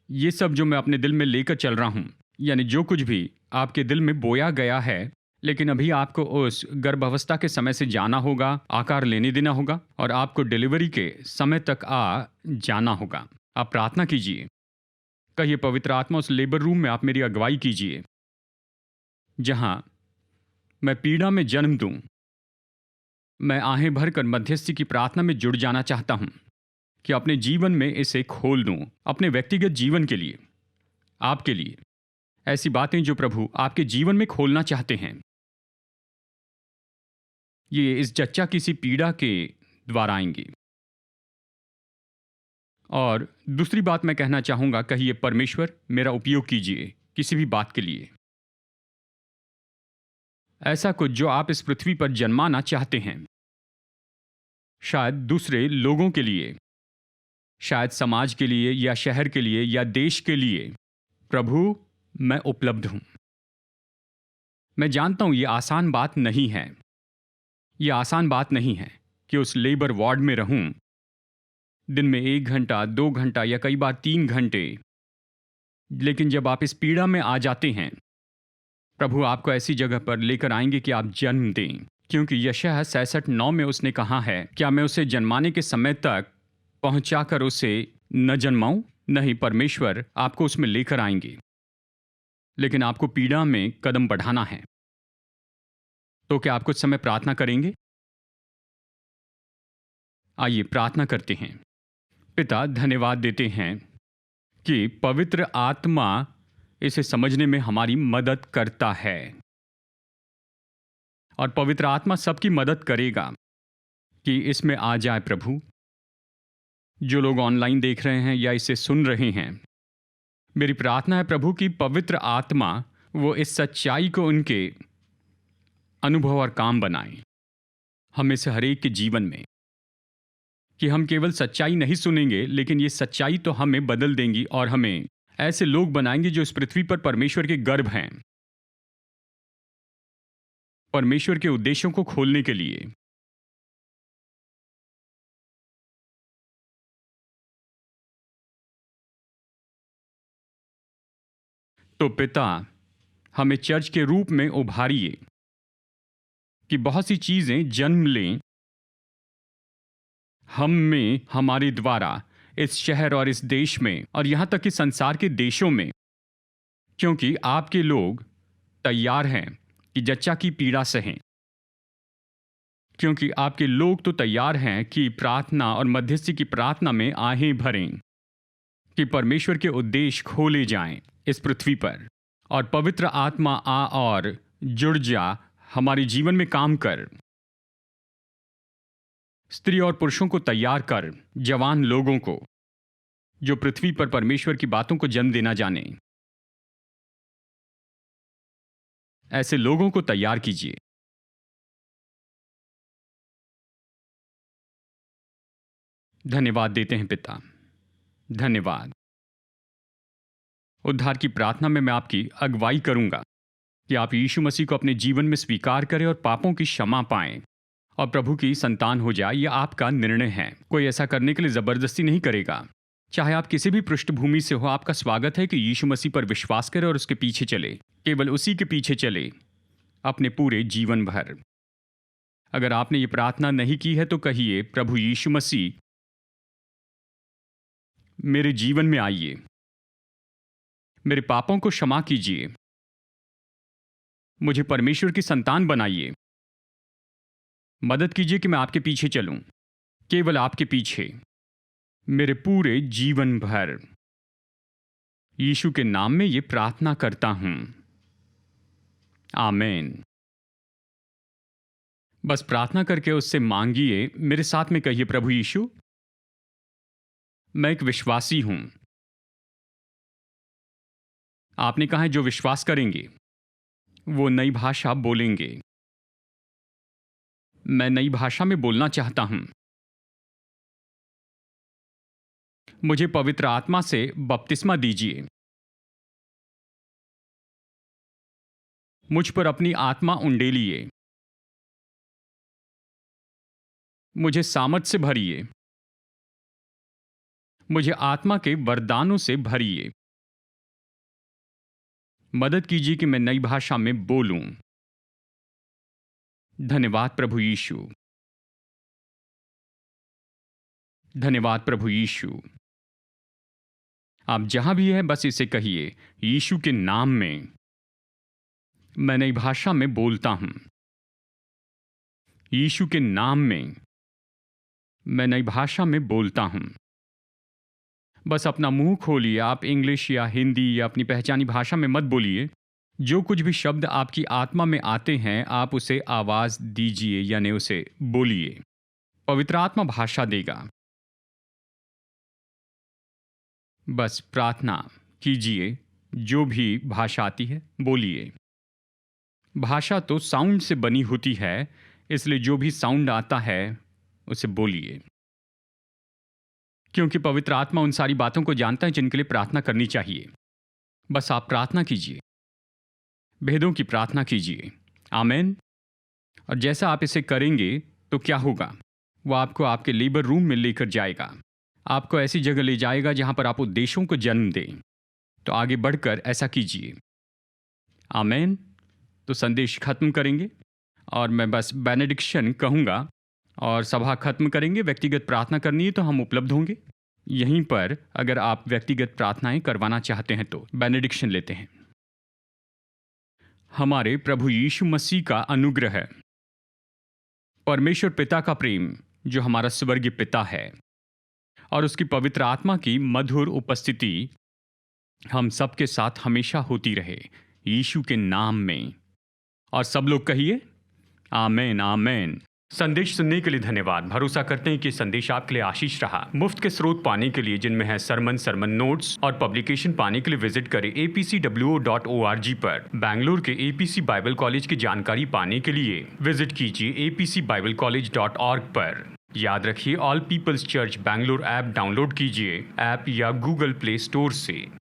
ये सब जो मैं अपने दिल में लेकर चल रहा हूं, यानी जो कुछ भी आपके दिल में बोया गया है, लेकिन अभी आपको उस गर्भावस्था के समय से जाना होगा, आकार लेने देना होगा, और आपको डिलीवरी के समय तक आ जाना होगा। आप प्रार्थना कीजिए। कहिए, पवित्र आत्मा, उस लेबर रूम में आप मेरी अगुवाई कीजिए जहां मैं पीड़ा में जन्म दूं। मैं आहें भरकर मध्यस्थी की प्रार्थना में जुड़ जाना चाहता हूं कि अपने जीवन में इसे खोल दूं, अपने व्यक्तिगत जीवन के लिए, आपके लिए। ऐसी बातें जो प्रभु आपके जीवन में खोलना चाहते हैं, ये इस जच्चा किसी पीड़ा के द्वारा आएंगी। और दूसरी बात मैं कहना चाहूंगा, कहिए, परमेश्वर, मेरा उपयोग कीजिए किसी भी बात के लिए, ऐसा कुछ जो आप इस पृथ्वी पर जन्माना चाहते हैं। शायद दूसरे लोगों के लिए, शायद समाज के लिए, या शहर के लिए, या देश के लिए। प्रभु, मैं उपलब्ध हूं। मैं जानता हूं ये आसान बात नहीं है। ये आसान बात नहीं है कि उस लेबर वार्ड में रहूं, दिन में 1 घंटा, 2 घंटा, या कई बार 3 घंटे। लेकिन जब आप इस पीड़ा में आ जाते हैं, प्रभु आपको ऐसी जगह पर लेकर आएंगे कि आप जन्म दें। क्योंकि यशायाह 66:9 में उसने कहा है, क्या मैं उसे जन्माने के समय तक पहुंचाकर उसे न जन्माऊं? नहीं, परमेश्वर आपको उसमें लेकर आएंगे, लेकिन आपको पीड़ा में कदम बढ़ाना है। तो क्या आप कुछ समय प्रार्थना करेंगे? आइए प्रार्थना करते हैं। पिता, धन्यवाद देते हैं कि पवित्र आत्मा इसे समझने में हमारी मदद करता है, और पवित्र आत्मा सबकी मदद करेगा कि इसमें आ जाए। प्रभु, जो लोग ऑनलाइन देख रहे हैं या इसे सुन रहे हैं, मेरी प्रार्थना है प्रभु कि पवित्र आत्मा वो इस सच्चाई को उनके अनुभव और काम बनाए हमें से हर एक के जीवन में, कि हम केवल सच्चाई नहीं सुनेंगे, लेकिन ये सच्चाई तो हमें बदल देंगी और हमें ऐसे लोग बनाएंगे जो इस पृथ्वी पर परमेश्वर के गर्भ हैं, परमेश्वर के उद्देश्यों को खोलने के लिए। तो पिता, हमें चर्च के रूप में उभारिए कि बहुत सी चीजें जन्म लें हम में, हमारे द्वारा, इस शहर और इस देश में, और यहां तक कि संसार के देशों में, क्योंकि आपके लोग तैयार हैं कि जच्चा की पीड़ा सहें। क्योंकि आपके लोग तो तैयार हैं कि प्रार्थना और मध्यस्थी की प्रार्थना में आहें भरें कि परमेश्वर के उद्देश्य खोले जाएं इस पृथ्वी पर, और पवित्र आत्मा आ और जुड़ जा, हमारे जीवन में काम कर। स्त्री और पुरुषों को तैयार कर, जवान लोगों को जो पृथ्वी पर परमेश्वर की बातों को जन्म देना जाने, ऐसे लोगों को तैयार कीजिए। धन्यवाद देते हैं पिता, धन्यवाद। उद्धार की प्रार्थना में मैं आपकी अगुवाई करूंगा कि आप यीशु मसीह को अपने जीवन में स्वीकार करें और पापों की क्षमा पाएं और प्रभु की संतान हो जाए। यह आपका निर्णय है। कोई ऐसा करने के लिए ज़बरदस्ती नहीं करेगा। चाहे आप किसी भी पृष्ठभूमि से हो, आपका स्वागत है कि यीशु मसीह पर विश्वास करें और उसके पीछे चले, केवल उसी के पीछे चले अपने पूरे जीवन भर। अगर आपने ये प्रार्थना नहीं की है तो कहिए, प्रभु यीशु मसीह, मेरे जीवन में आइए, मेरे पापों को क्षमा कीजिए, मुझे परमेश्वर की संतान बनाइए। मदद कीजिए कि मैं आपके पीछे चलूं, केवल आपके पीछे, मेरे पूरे जीवन भर। यीशु के नाम में ये प्रार्थना करता हूं, आमीन। बस प्रार्थना करके उससे मांगिए। मेरे साथ में कहिए, प्रभु यीशु, मैं एक विश्वासी हूं। आपने कहा है जो विश्वास करेंगे वो नई भाषा बोलेंगे। मैं नई भाषा में बोलना चाहता हूं। मुझे पवित्र आत्मा से बपतिस्मा दीजिए। मुझ पर अपनी आत्मा उंडेलिए। मुझे सामर्थ से भरिए। मुझे आत्मा के वरदानों से भरिए। मदद कीजिए कि मैं नई भाषा में बोलूं। धन्यवाद प्रभु यीशु, धन्यवाद प्रभु यीशु। आप जहां भी हैं बस इसे कहिए, यीशु के नाम में मैं नई भाषा में बोलता हूं। यीशु के नाम में मैं नई भाषा में बोलता हूं। बस अपना मुंह खोलिए। आप इंग्लिश या हिंदी या अपनी पहचानी भाषा में मत बोलिए। जो कुछ भी शब्द आपकी आत्मा में आते हैं आप उसे आवाज दीजिए, यानी उसे बोलिए। पवित्र आत्मा भाषा देगा। बस प्रार्थना कीजिए। जो भी भाषा आती है बोलिए। भाषा तो साउंड से बनी होती है, इसलिए जो भी साउंड आता है उसे बोलिए, क्योंकि पवित्र आत्मा उन सारी बातों को जानता है जिनके लिए प्रार्थना करनी चाहिए। बस आप प्रार्थना कीजिए, भेदों की प्रार्थना कीजिए। आमीन। और जैसा आप इसे करेंगे तो क्या होगा, वो आपको आपके लेबर रूम में लेकर जाएगा। आपको ऐसी जगह ले जाएगा जहां पर आप उद्देश्यों को जन्म दें। तो आगे बढ़कर ऐसा कीजिए। आमीन। तो संदेश खत्म करेंगे और मैं बस बेनेडिक्शन कहूँगा और सभा खत्म करेंगे। व्यक्तिगत प्रार्थना करनी है तो हम उपलब्ध होंगे यहीं पर। अगर आप व्यक्तिगत प्रार्थनाएं करवाना चाहते हैं तो बेनेडिक्शन लेते हैं। हमारे प्रभु यीशु मसीह का अनुग्रह, परमेश्वर पिता का प्रेम जो हमारा स्वर्गीय पिता है, और उसकी पवित्र आत्मा की मधुर उपस्थिति हम सबके साथ हमेशा होती रहे, यीशु के नाम में। और सब लोग कहिए, आमीन आमीन। संदेश सुनने के लिए धन्यवाद। भरोसा करते हैं कि संदेश आपके लिए आशीष रहा। मुफ्त के स्रोत पाने के लिए, जिनमें है सरमन नोट्स और पब्लिकेशन, पाने के लिए विजिट करें apcwo.org पर। बैंगलोर के एपीसी बाइबल कॉलेज की जानकारी पाने के लिए विजिट कीजिए apcbiblecollege.org पर। याद रखिए, All Peoples Church Bangalore app download कीजिए ऐप या गूगल प्ले स्टोर से।